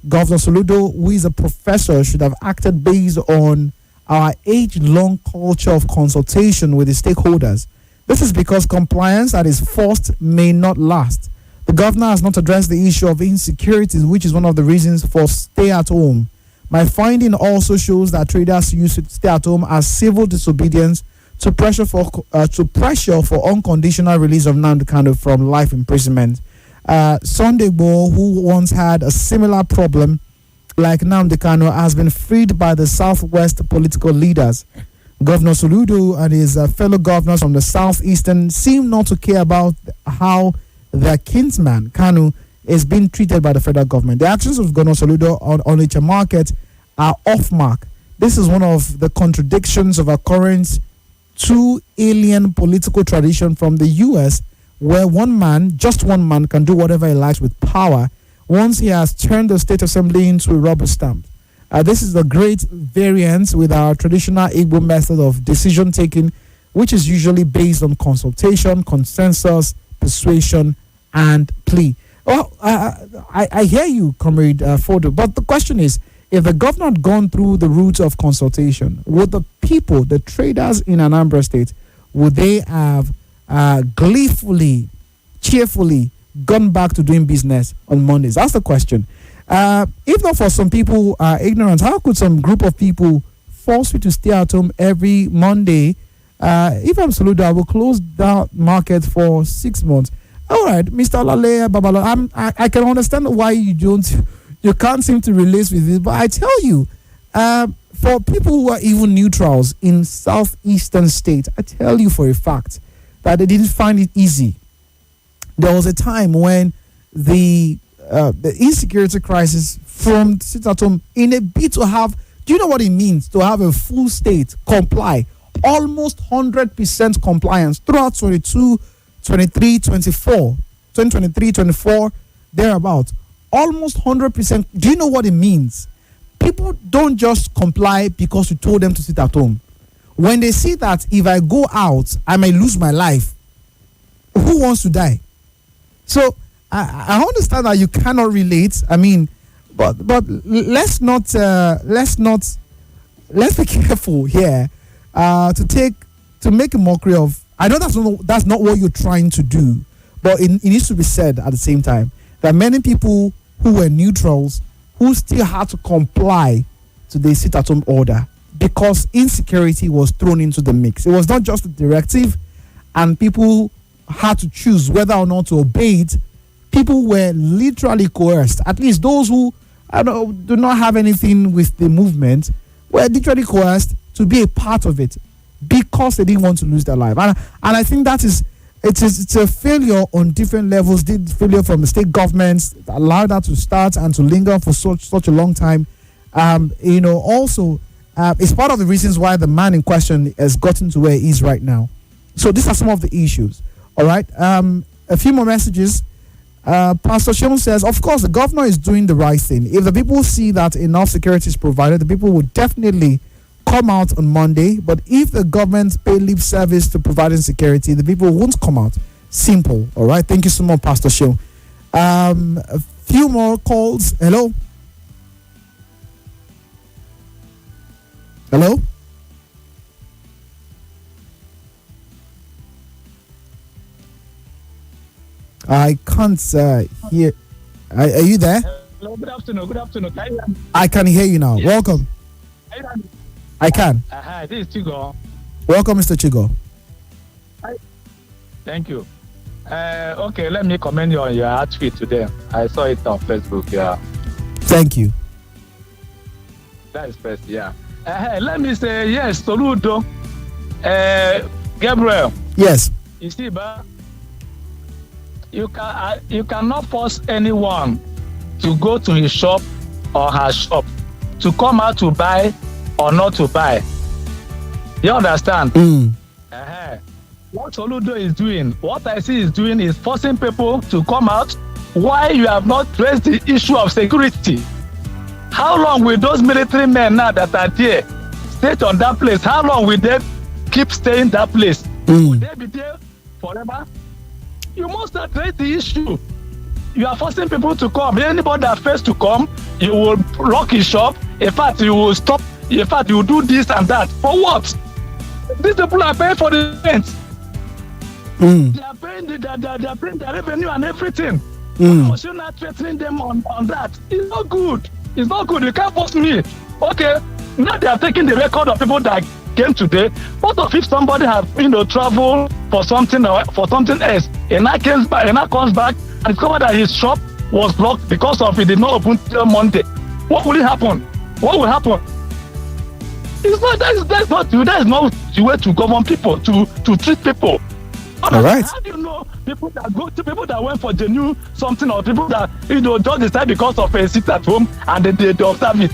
Governor Soludo, who is a professor, should have acted based on our age-long culture of consultation with the stakeholders. This is because compliance that is forced may not last. The governor has not addressed the issue of insecurities, which is one of the reasons for stay at home. My finding also shows that traders use stay at home as civil disobedience to pressure for unconditional release of Nnamdi Kanu from life imprisonment. Sunday Igboho, who once had a similar problem like Nnamdi Kanu, has been freed by the Southwest political leaders. Governor Soludo and his fellow governors from the Southeastern seem not to care about how their kinsman Kanu is being treated by the federal government. The actions of Governor Soludo on Onitcha market are off mark. This is one of the contradictions of our current 2 alien political tradition from the US, where just one man can do whatever he likes with power once he has turned the state assembly into a rubber stamp. This is a great variance with our traditional Igbo method of decision taking, which is usually based on consultation, consensus, persuasion, and plea. Well, I hear you, Comrade Fodo, but the question is, if the governor had gone through the route of consultation, would the people, the traders in Anambra State, would they have gleefully, cheerfully gone back to doing business on Mondays? That's the question. If not for some people who are ignorant, how could some group of people force you to stay at home every Monday? If I'm Soludo, I will close that market for 6 months. All right, Mr. Olale Babalo, I can understand why you can't seem to relate with it, but I tell you, for people who are even neutrals in southeastern states, I tell you for a fact that they didn't find it easy. There was a time when the insecurity crisis from sit at home in a bid to have, do you know what it means to have a full state comply? Almost 100% compliance throughout 22, 23, 24, 2023, 24, thereabout. Almost 100%. Do you know what it means? People don't just comply because you told them to sit at home. When they see that if I go out, I may lose my life, who wants to die? So I understand that you cannot relate. I mean, but let's be careful here to make a mockery of. I know that's not what you're trying to do, But it needs to be said at the same time that many people who were neutrals who still had to comply to the sit-at-home order because insecurity was thrown into the mix. It was not just a directive and people had to choose whether or not to obey it. People were literally coerced. At least those who do not have anything with the movement were literally coerced to be a part of it because they didn't want to lose their life. And I think that is it's a failure on different levels. The failure from the state governments that allowed that to start and to linger for such a long time. Also, it's part of the reasons why the man in question has gotten to where he is right now. So these are some of the issues. All right. A few more messages. Pastor Sean says, of course, the governor is doing the right thing. If the people see that enough security is provided, the people will definitely come out on Monday. But if the government pay lip service to providing security, the people won't come out. Simple. All right. Thank you so much, Pastor Sean. A few more calls. Hello. Hello. I can't hear. Are you there? Hello, good afternoon. Good afternoon. I can hear you now. Yes. Welcome. I can. This is Chigo. Welcome, Mr. Chigo. Thank you. Okay, let me comment on your outfit today. I saw it on Facebook. Yeah. Thank you. That is first. Yeah. Let me say yes. Soludo. Gabriel. Yes. You see, but you cannot force anyone to go to his shop or her shop to come out to buy or not to buy. You understand? What Soludo is doing, what I see is doing is forcing people to come out. Why you have not raised the issue of security? How long will those military men now that are there stay on that place? How long will they keep staying that place? Will they be there forever? You must address the issue. You are forcing people to come. Anybody that fails to come, you will lock his shop. In fact, you will stop. In fact, you will do this and that. For what? These people are paying for the rent. They are paying the revenue and everything. Was you not threatening them on that? It's not good. It's not good. You can't force me. Okay, now they are taking the record of people that came today. What if somebody have traveled for something or for something else, and now comes back and discovered that his shop was blocked because of it did not open till Monday? What will happen? What will happen? It's not that is not the way to govern people, to treat people. All right. How do you know people that went for the new something, or people that just decide because of a sit at home and they observe it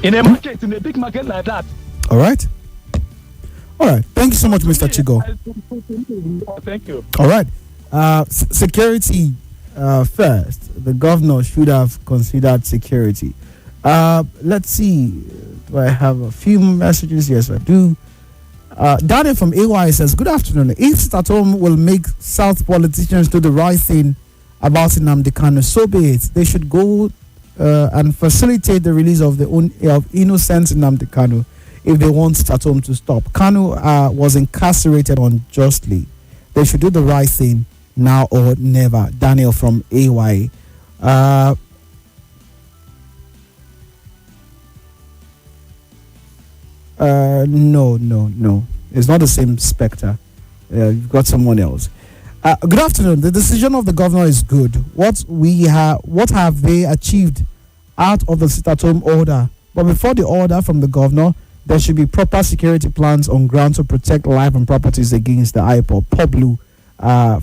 in a market, in a big market like that? All right. Thank you so much, Mr. Chigo. Thank you. All right. Security first. The governor should have considered security. Let's see. Do I have a few messages? Yes, I do. Daniel from AY says, good afternoon. If sit-at-home will make South politicians do the right thing about Nnamdi Kanu, so be it. They should go and facilitate the release of innocent Nnamdi Kanu if they want sit-at-home to stop. Kanu was incarcerated unjustly. They should do the right thing now or never. Daniel from AY. No. It's not the same Specter. You've got someone else. Good afternoon. The decision of the governor is good. What have they achieved out of the sit-at-home order? But before the order from the governor, there should be proper security plans on ground to protect life and properties against the IPOB. Poblu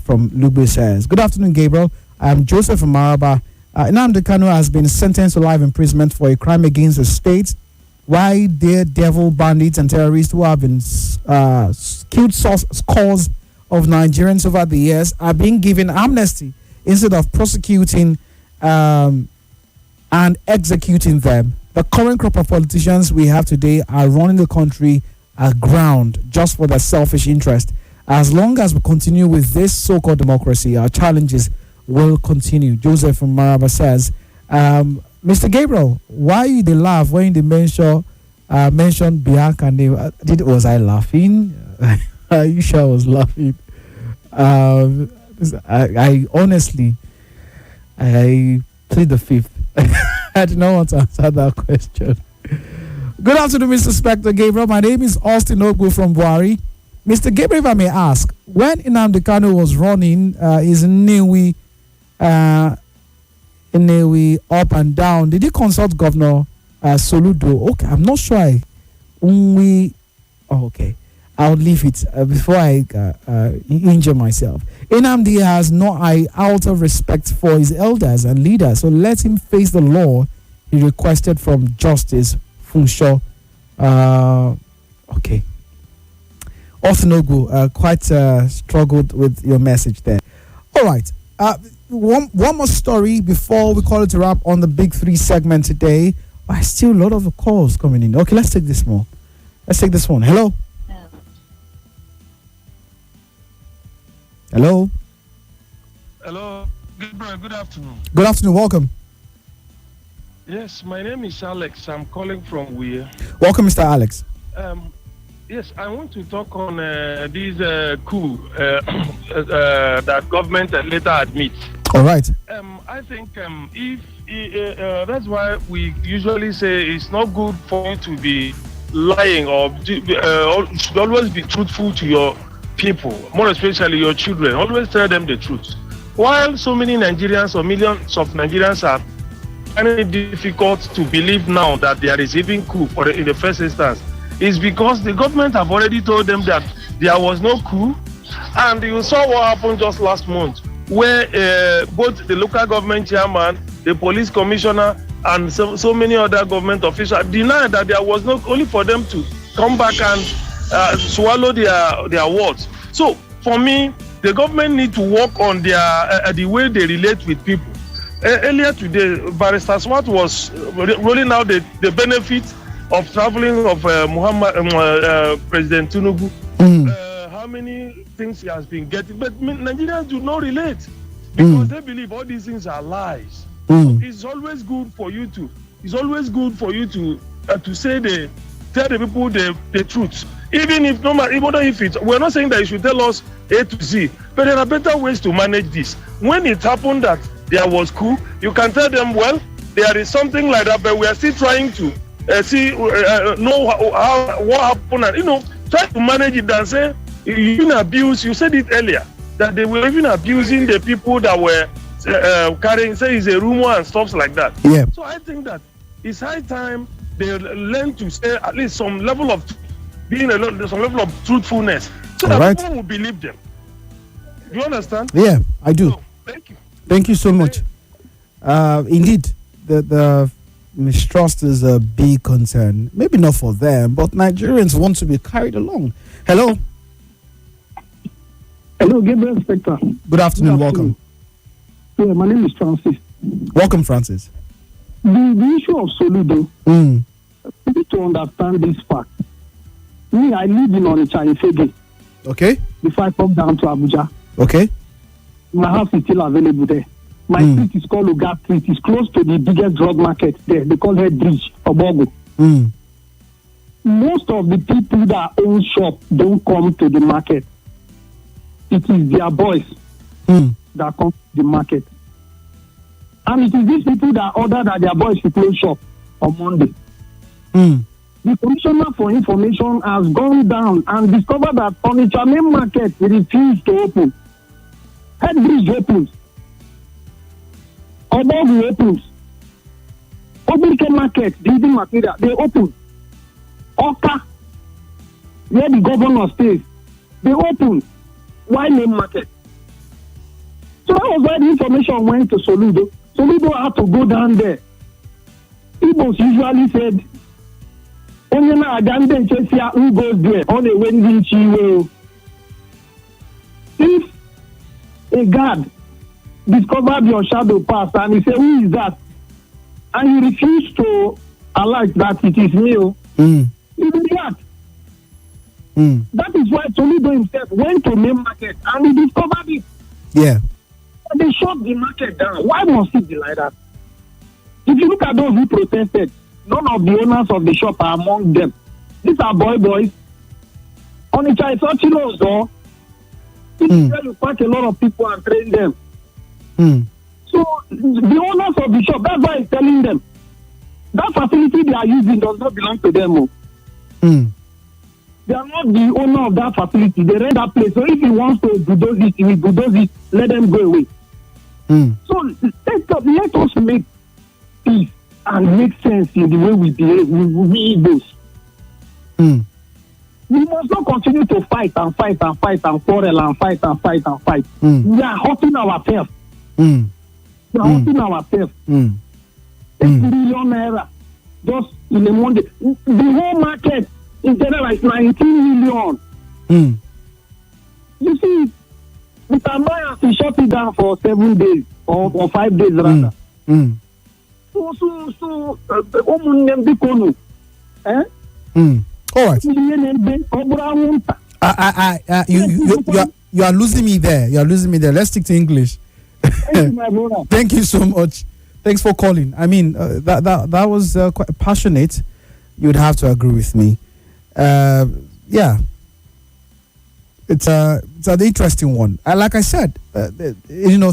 from Lugbe says, good afternoon, Gabriel. I am Joseph from Maraba. Nnamdi Kanu has been sentenced to life imprisonment for a crime against the state. Why daredevil bandits and terrorists who have been killed scores of Nigerians over the years are being given amnesty instead of prosecuting and executing them? The current crop of politicians we have today are running the country aground just for their selfish interest. As long as we continue with this so-called democracy, our challenges will continue. Joseph from Maraba says, Mr. Gabriel, why they laugh when they mention Bianca name? Was I laughing? Are you sure I was laughing? I honestly, I plead the fifth. I did not want to answer that question. Good afternoon, Mr. Specter, Gabriel. My name is Austin Ogbu from Buhari. Mr. Gabriel, if I may ask, when Nnamdi Kanu was running his Nnewi up and down, did he consult Governor Soludo? Okay, I'm not sure. Okay. I'll leave it before I injure myself. Nnamdi has no iota of respect for his elders and leaders, so let him face the law he requested from Justice Funsho. Okay. Othnogu, quite struggled with your message there. All right. One more story before we call it a wrap on the Big Three segment today. Still a lot of calls coming in. Okay, let's take this one. Hello. Hello. Hello. Gabriel, good afternoon. Good afternoon. Welcome. Yes, my name is Alex. I'm calling from Weir. Welcome, Mr. Alex. Yes, I want to talk on this coup that government later admits. All right. I think if that's why we usually say it's not good for you to be lying or should always be truthful to your people, more especially your children. Always tell them the truth. While so many Nigerians or millions of Nigerians are finding it difficult to believe now that they are receiving coup in the first instance, is because the government have already told them that there was no coup. And you saw what happened just last month, where both the local government chairman, the police commissioner, and so many other government officials denied that there was no, only for them to come back and swallow their words. So for me, the government need to work on their the way they relate with people. Earlier today, Barrister Swart was rolling out the benefits of traveling of President Tinubu. How many things he has been getting, but Nigerians do not relate because they believe all these things are lies. It's always good for you to say tell the people the truth. Even if we're not saying that you should tell us A to Z, but there are better ways to manage this. When it happened that there was coup, you can tell them, well, there is something like that, but we are still trying to know what happened, and try to manage it and say you abuse. You said it earlier that they were even abusing the people that were carrying, say it's a rumor and stuff like that. Yeah. So I think that it's high time they learn to say at least some level of some level of truthfulness, so that people will believe them. Do you understand? Yeah, I do. So, thank you. Thank you so much. Indeed, the mistrust is a big concern. Maybe not for them, but Nigerians want to be carried along. Hello. Hello, Gabriel Specter. Good afternoon. Welcome. Yeah, my name is Francis. Welcome, Francis. The issue of Soludo, we need to understand this fact. Me, I live in Onitcha in Fege. Okay. Before I come down to Abuja. Okay. My house is still available there. My street is called Uga Street. It's close to the biggest drug market there. They call it Bridge, Obogo. Most of the people that own shop don't come to the market. It is their boys that come to the market. And it is these people that order that their boys should close shop on Monday. The Commissioner for Information has gone down and discovered that Onitcha main market refused to open. Headbridge opens. Obogu opens. Ogbike market, building material, they open. Oka, where the governor stays, they open. Why main market? So that was why the information went to Soludo. Soludo had to go down there. Igbos usually said, who goes there? On a winding chiwo. If a guard discovered your shadow pass and he said, who is that? And you refuse to alert that it is me, you will react. That is why Soludo himself went to main market and he discovered it. Yeah. And they shut the market down. Why must it be like that? If you look at those who protested, none of the owners of the shop are among them. These are boys. Onitcha is such also. This is where you pack a lot of people and train them. So the owners of the shop, that's why I'm telling them, that facility they are using does not belong to them. They are not the owner of that facility. They rent that place. So if he wants to bulldoze it, he will bulldoze it. Let them go away. So let us make peace and make sense in the way we behave. We Igbos. We must not continue to fight and fight and fight and quarrel and fight and fight and fight. We are hurting ourselves. We are hurting ourselves. 8 million naira just in a Monday. The whole market in general is 19 million. You see, the Tamaya has shut it down for 7 days or 5 days rather. So, all right. You are losing me there. You are losing me there. Let's stick to English. Thank you, my brother. Thank you so much. Thanks for calling. I mean, that was quite passionate. You'd have to agree with me. Yeah. It's an interesting one. Like I said,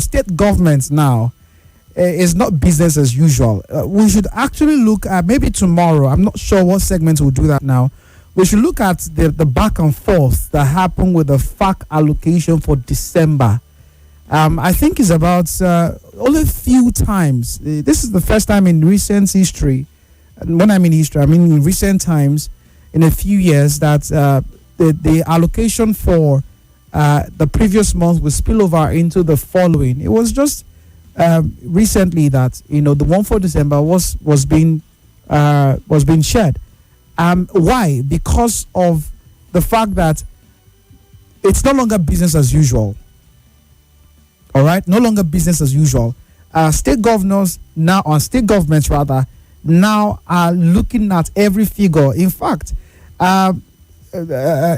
state governments now is not business as usual. We should actually look at, maybe tomorrow, I'm not sure what segments will do that now. We should look at the back and forth that happened with the FAC allocation for December. I think it's about only a few times. This is the first time in recent history. And when I mean history, I mean in recent times, in a few years, that the allocation for the previous month will spill over into the following. It was just recently that the one for December was being shared. Why? Because of the fact that it's no longer business as usual. All right, no longer business as usual. State governments rather now are looking at every figure. In fact,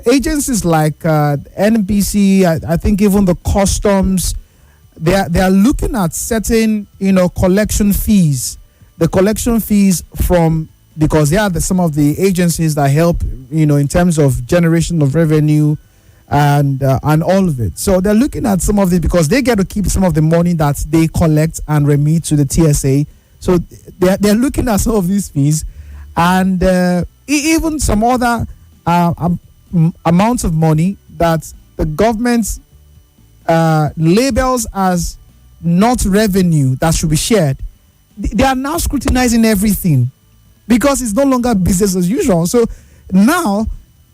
agencies like NBC, I think even the customs, they are looking at certain collection fees. The collection fees because they are some of the agencies that help in terms of generation of revenue and all of it. So they're looking at some of it because they get to keep some of the money that they collect and remit to the TSA. So they're looking at some of these fees and even some other amounts of money that the government labels as not revenue that should be shared. They are now scrutinizing everything because it's no longer business as usual. So now,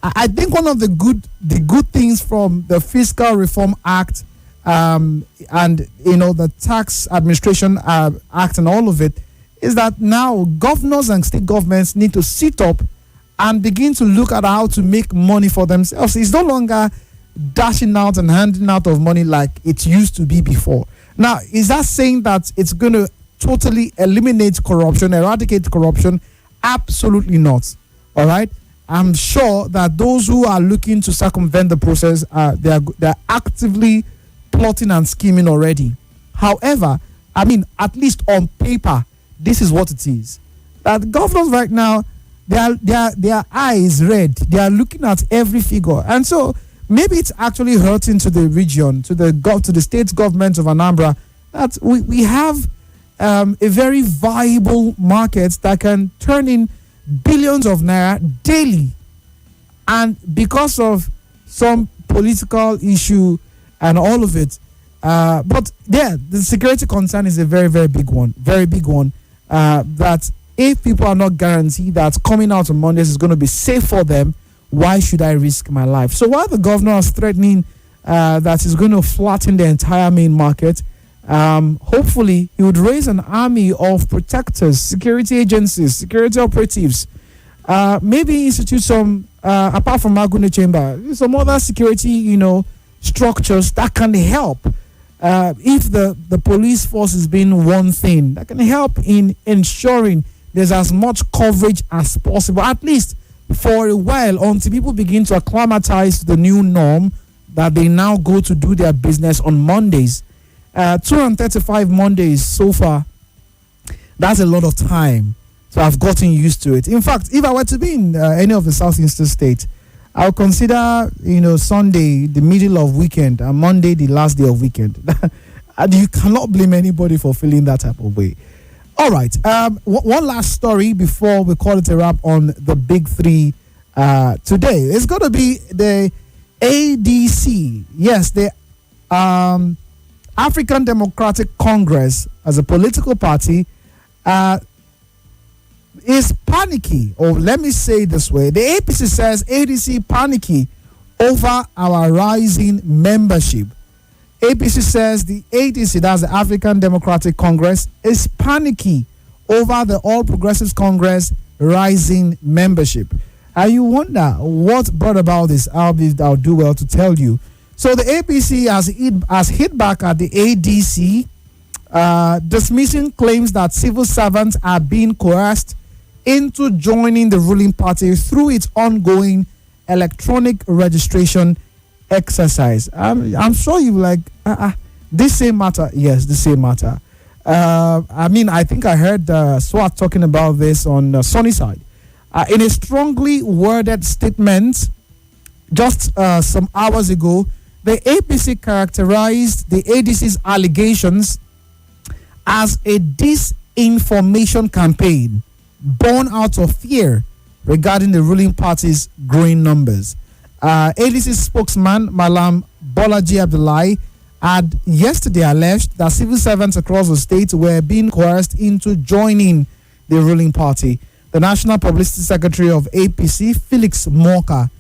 I think one of the good things from the Fiscal Reform Act and the Tax Administration Act and all of it is that now governors and state governments need to sit up and begin to look at how to make money for themselves. It's no longer dashing out and handing out of money like it used to be before. Now, is that saying that it's going to totally eliminate corruption, eradicate corruption? Absolutely not. All right. I'm sure that those who are looking to circumvent the process, they're actively plotting and scheming already. However, I mean, at least on paper, this is what it is. That governors right now, their eyes red. They are looking at every figure, and so maybe it's actually hurting to the region, to the state government of Anambra, that we have a very viable market that can turn in billions of naira daily, and because of some political issue and all of it, but yeah, the security concern is a very, very big one, that if people are not guaranteed that coming out on Mondays is going to be safe for them, why should I risk my life? So while the governor is threatening that he's going to flatten the entire main market, hopefully he would raise an army of protectors, security agencies, security operatives, maybe institute some, apart from Magune Chamber, some other security, structures that can help. If the police force is being one thing, that can help in ensuring there's as much coverage as possible, at least for a while, until people begin to acclimatize to the new norm that they now go to do their business on Mondays. 235 Mondays so far, that's a lot of time. So I've gotten used to it. In fact, if I were to be in any of the southeastern states, I'll consider, Sunday the middle of weekend and Monday the last day of weekend. And you cannot blame anybody for feeling that type of way. All right. One last story before we call it a wrap on the big three today. It's going to be the ADC. Yes, the African Democratic Congress as a political party is panicky, or let me say it this way. The APC says ADC panicky over our rising membership. APC says the ADC, that's the African Democratic Congress, is panicky over the All Progressives Congress rising membership. And you wonder what brought about this. I'll do well to tell you. So the APC has hit back at the ADC, dismissing claims that civil servants are being coerced into joining the ruling party through its ongoing electronic registration exercise. I'm sure you like this same matter. Yes, the same matter. I think I heard SWAT talking about this on Sunnyside. In a strongly worded statement just some hours ago, the APC characterized the ADC's allegations as a disinformation campaign born out of fear regarding the ruling party's growing numbers. ADC spokesman Malam Bolaji Abdullahi had yesterday alleged that civil servants across the state were being coerced into joining the ruling party. The National Publicity Secretary of APC, Felix Morka,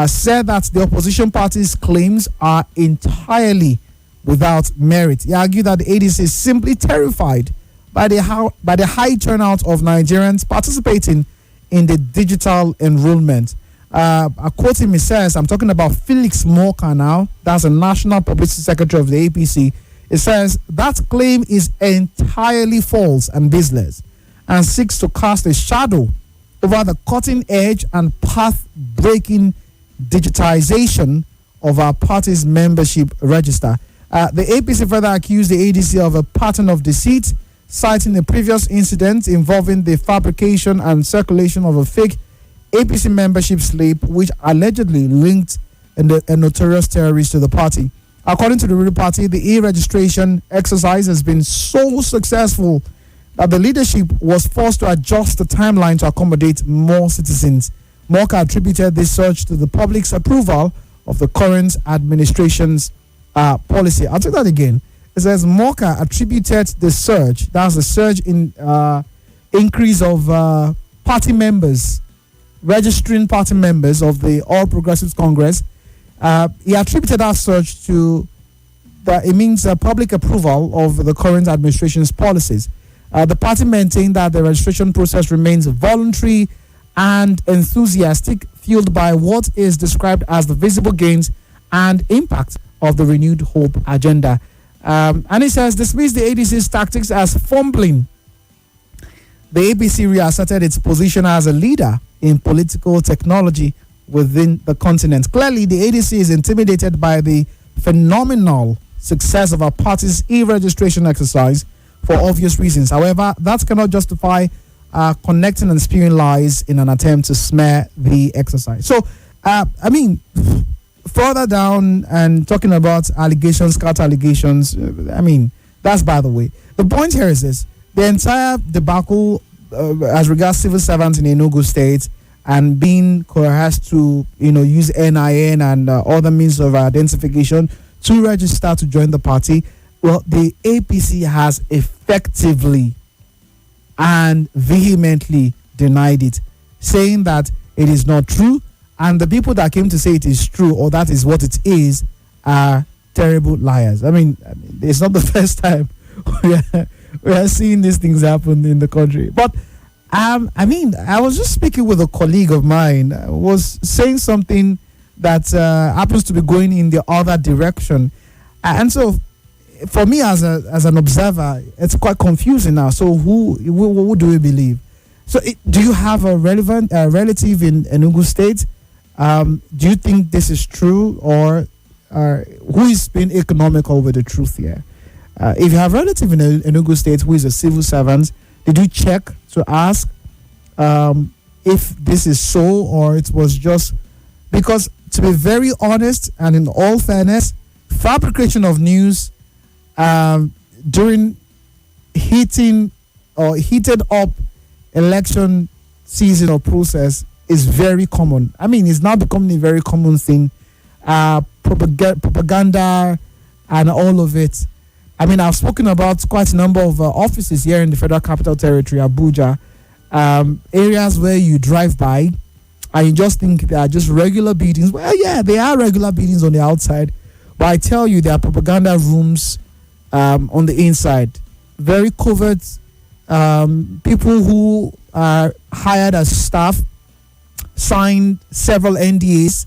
said that the opposition party's claims are entirely without merit. He argued that the ADC is simply terrified by the high turnout of Nigerians participating in the digital enrollment. I quote him, he says, I'm talking about Felix Morka now, that's the National Publicity Secretary of the APC. It says that claim is entirely false and baseless and seeks to cast a shadow over the cutting edge and path-breaking digitization of our party's membership register. The APC further accused the ADC of a pattern of deceit, citing a previous incident involving the fabrication and circulation of a fake APC membership slip, which allegedly linked a notorious terrorist to the party. According to the ruling party, the e-registration exercise has been so successful that the leadership was forced to adjust the timeline to accommodate more citizens. Morka attributed this surge to the public's approval of the current administration's policy. I'll take that again. It says Morka attributed the surge, that's the surge in increase of party members, registering party members of the All Progressives Congress. He attributed that surge to public approval of the current administration's policies. The party maintained that the registration process remains voluntary and enthusiastic, fueled by what is described as the visible gains and impact of the renewed hope agenda. And it says, dismiss the ADC's tactics as fumbling. The APC reasserted its position as a leader in political technology within the continent. Clearly, the ADC is intimidated by the phenomenal success of our party's e-registration exercise for obvious reasons. However, that cannot justify connecting and spewing lies in an attempt to smear the exercise. So, further down and talking about allegations, counter allegations, that's by the way. The point here is this: the entire debacle as regards civil servants in Enugu State and being coerced to, use NIN and other means of identification to register to join the party. Well, the APC has effectively and vehemently denied it, saying that it is not true, and the people that came to say it is true or that is what it is are terrible liars. It's not the first time we are seeing these things happen in the country. But I was just speaking with a colleague of mine, was saying something that happens to be going in the other direction, and so for me as an observer, it's quite confusing now. So who do we believe? So do you have a relevant relative in Enugu State? Do you think this is true, or who is being economical with the truth here? If you have a relative in Enugu State who is a civil servant, did you check to ask if this is so, or it was just Because to be very honest and in all fairness, fabrication of news during heated up election season or process is very common. I mean, it's now becoming a very common thing. Propaganda and all of it. I mean, I've spoken about quite a number of offices here in the Federal Capital Territory, Abuja, areas where you drive by and you just think they are just regular buildings. Well, yeah, they are regular buildings on the outside, but I tell you, there are propaganda rooms on the inside. Very covert, people who are hired as staff, signed several NDAs,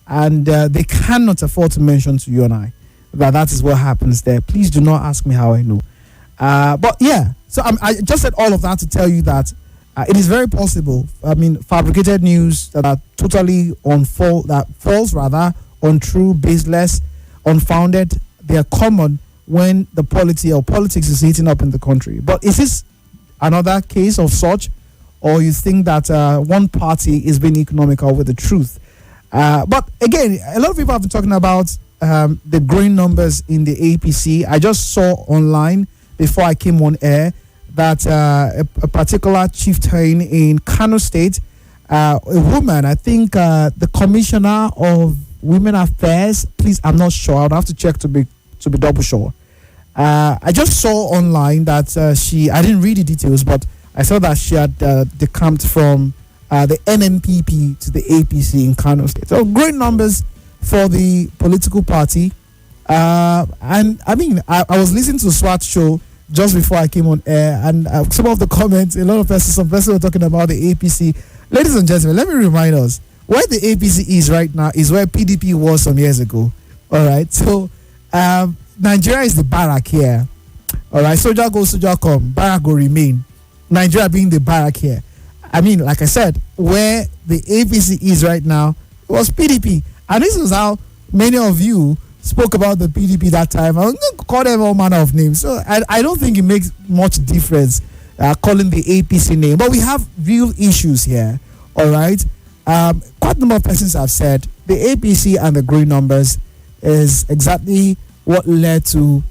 and they cannot afford to mention to you and I that is what happens there. Please do not ask me how I know. But yeah, so I just said all of that to tell you that it is very possible. I mean, fabricated news that are totally false, untrue, baseless, unfounded. They are common when the politics is heating up in the country. But is this another case of such, or you think that one party is being economical with the truth? But again, a lot of people have been talking about the growing numbers in the APC. I just saw online before I came on air that a particular chieftain in Kano State, a woman, I think the commissioner of women affairs, please, I'm not sure, I'd have to check to be double sure. I just saw online that I didn't read the details, but I saw that she had decamped from the NMPP to the APC in Kano State. So great numbers for the political party. And I mean, I was listening to SWAT show just before I came on air, and some of the comments, some persons were talking about the APC. Ladies and gentlemen, let me remind us, where the APC is right now is where PDP was some years ago. All right, so Nigeria is the barrack here. All right, soldier go, soldier come, barrack will remain. Nigeria being the barrack here. I mean, like I said, where the APC is right now, it was PDP. And this is how many of you spoke about the PDP that time. I was going to call them all manner of names. So I don't think it makes much difference calling the APC name. But we have real issues here. All right. Quite a number of persons have said the APC and the growing numbers is exactly what led to,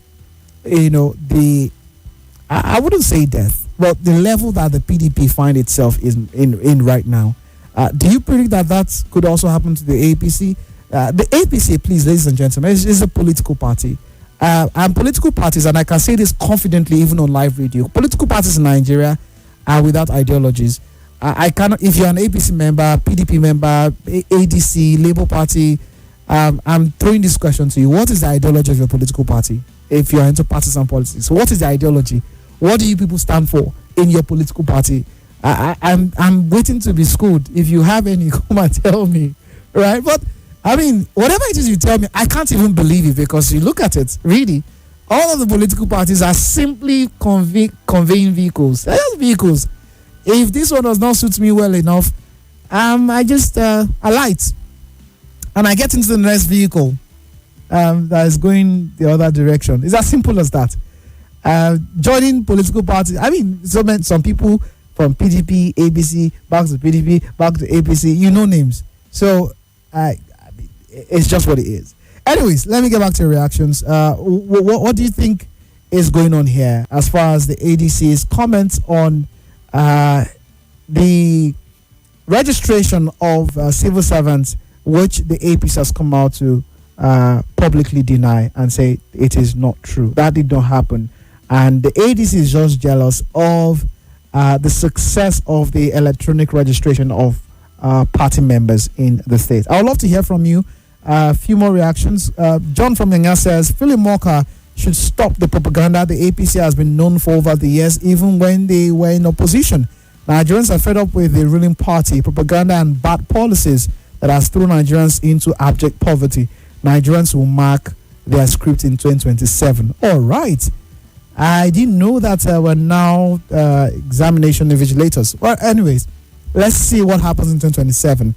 I wouldn't say death, but the level that the PDP find itself in right now. Do you predict that could also happen to the APC? The APC, please, ladies and gentlemen, is a political party. And political parties, and I can say this confidently even on live radio, political parties in Nigeria are without ideologies. I cannot, if you're an APC member, PDP member, ADC, Labour Party, I'm throwing this question to you. What is the ideology of your political party? If you're into partisan politics, what is the ideology? What do you people stand for in your political party? I'm waiting to be schooled. If you have any, come and tell me, right? But I mean, whatever it is you tell me, I can't even believe it, because you look at it, really, all of the political parties are simply conveying vehicles. They're just vehicles. If this one does not suit me well enough, I just alight and I get into the next vehicle that is going the other direction. It's as simple as that. Joining political parties, I mean, some people from PDP, ABC, back to PDP, back to APC, names. So it's just what it is. Anyways, let me get back to reactions. What do you think is going on here as far as the ADC's comments on the registration of civil servants, which the APC has come out to publicly deny and say it is not true? That did not happen. And the ADC is just jealous of the success of the electronic registration of party members in the state. I would love to hear from you. A few more reactions. John from Yanga says, Philip Morka should stop the propaganda. The APC has been known for over the years, even when they were in opposition. Nigerians are fed up with the ruling party, propaganda and bad policies that has thrown Nigerians into abject poverty. Nigerians will mark their script in 2027. All right. I didn't know that we're now examination invigilators. Well, anyways, let's see what happens in 2027.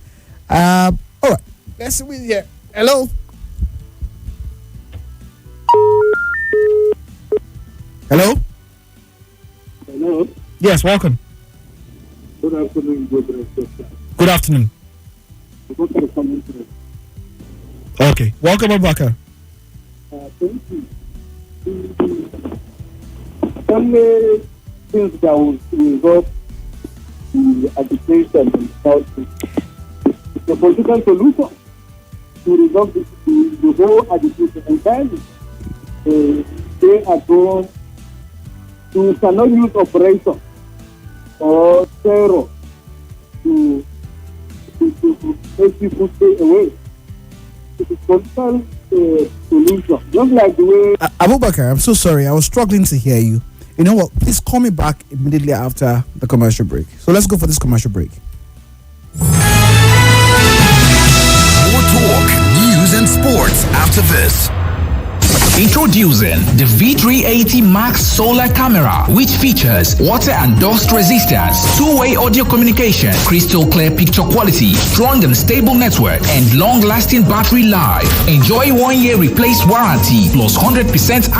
All right. Let's see here. Hello? Hello? Hello? Yes, welcome. Good afternoon, Gabriel. Good afternoon. Okay. Welcome, Abubakar. Thank you. Only things that will resolve the agitation and the political solution to resolve the whole agitation entirely. They are going to cannot use operation or terror to make people stay away. It is political solution. Just like the way Abubakar, I'm so sorry. I was struggling to hear you. You know what? Please call me back immediately after the commercial break. So let's go for this commercial break. More talk, news, and sports after this. Introducing the V380 Max solar camera, which features water and dust resistance, two-way audio communication, crystal clear picture quality, strong and stable network, and long-lasting battery life. Enjoy 1 year replace warranty plus 100%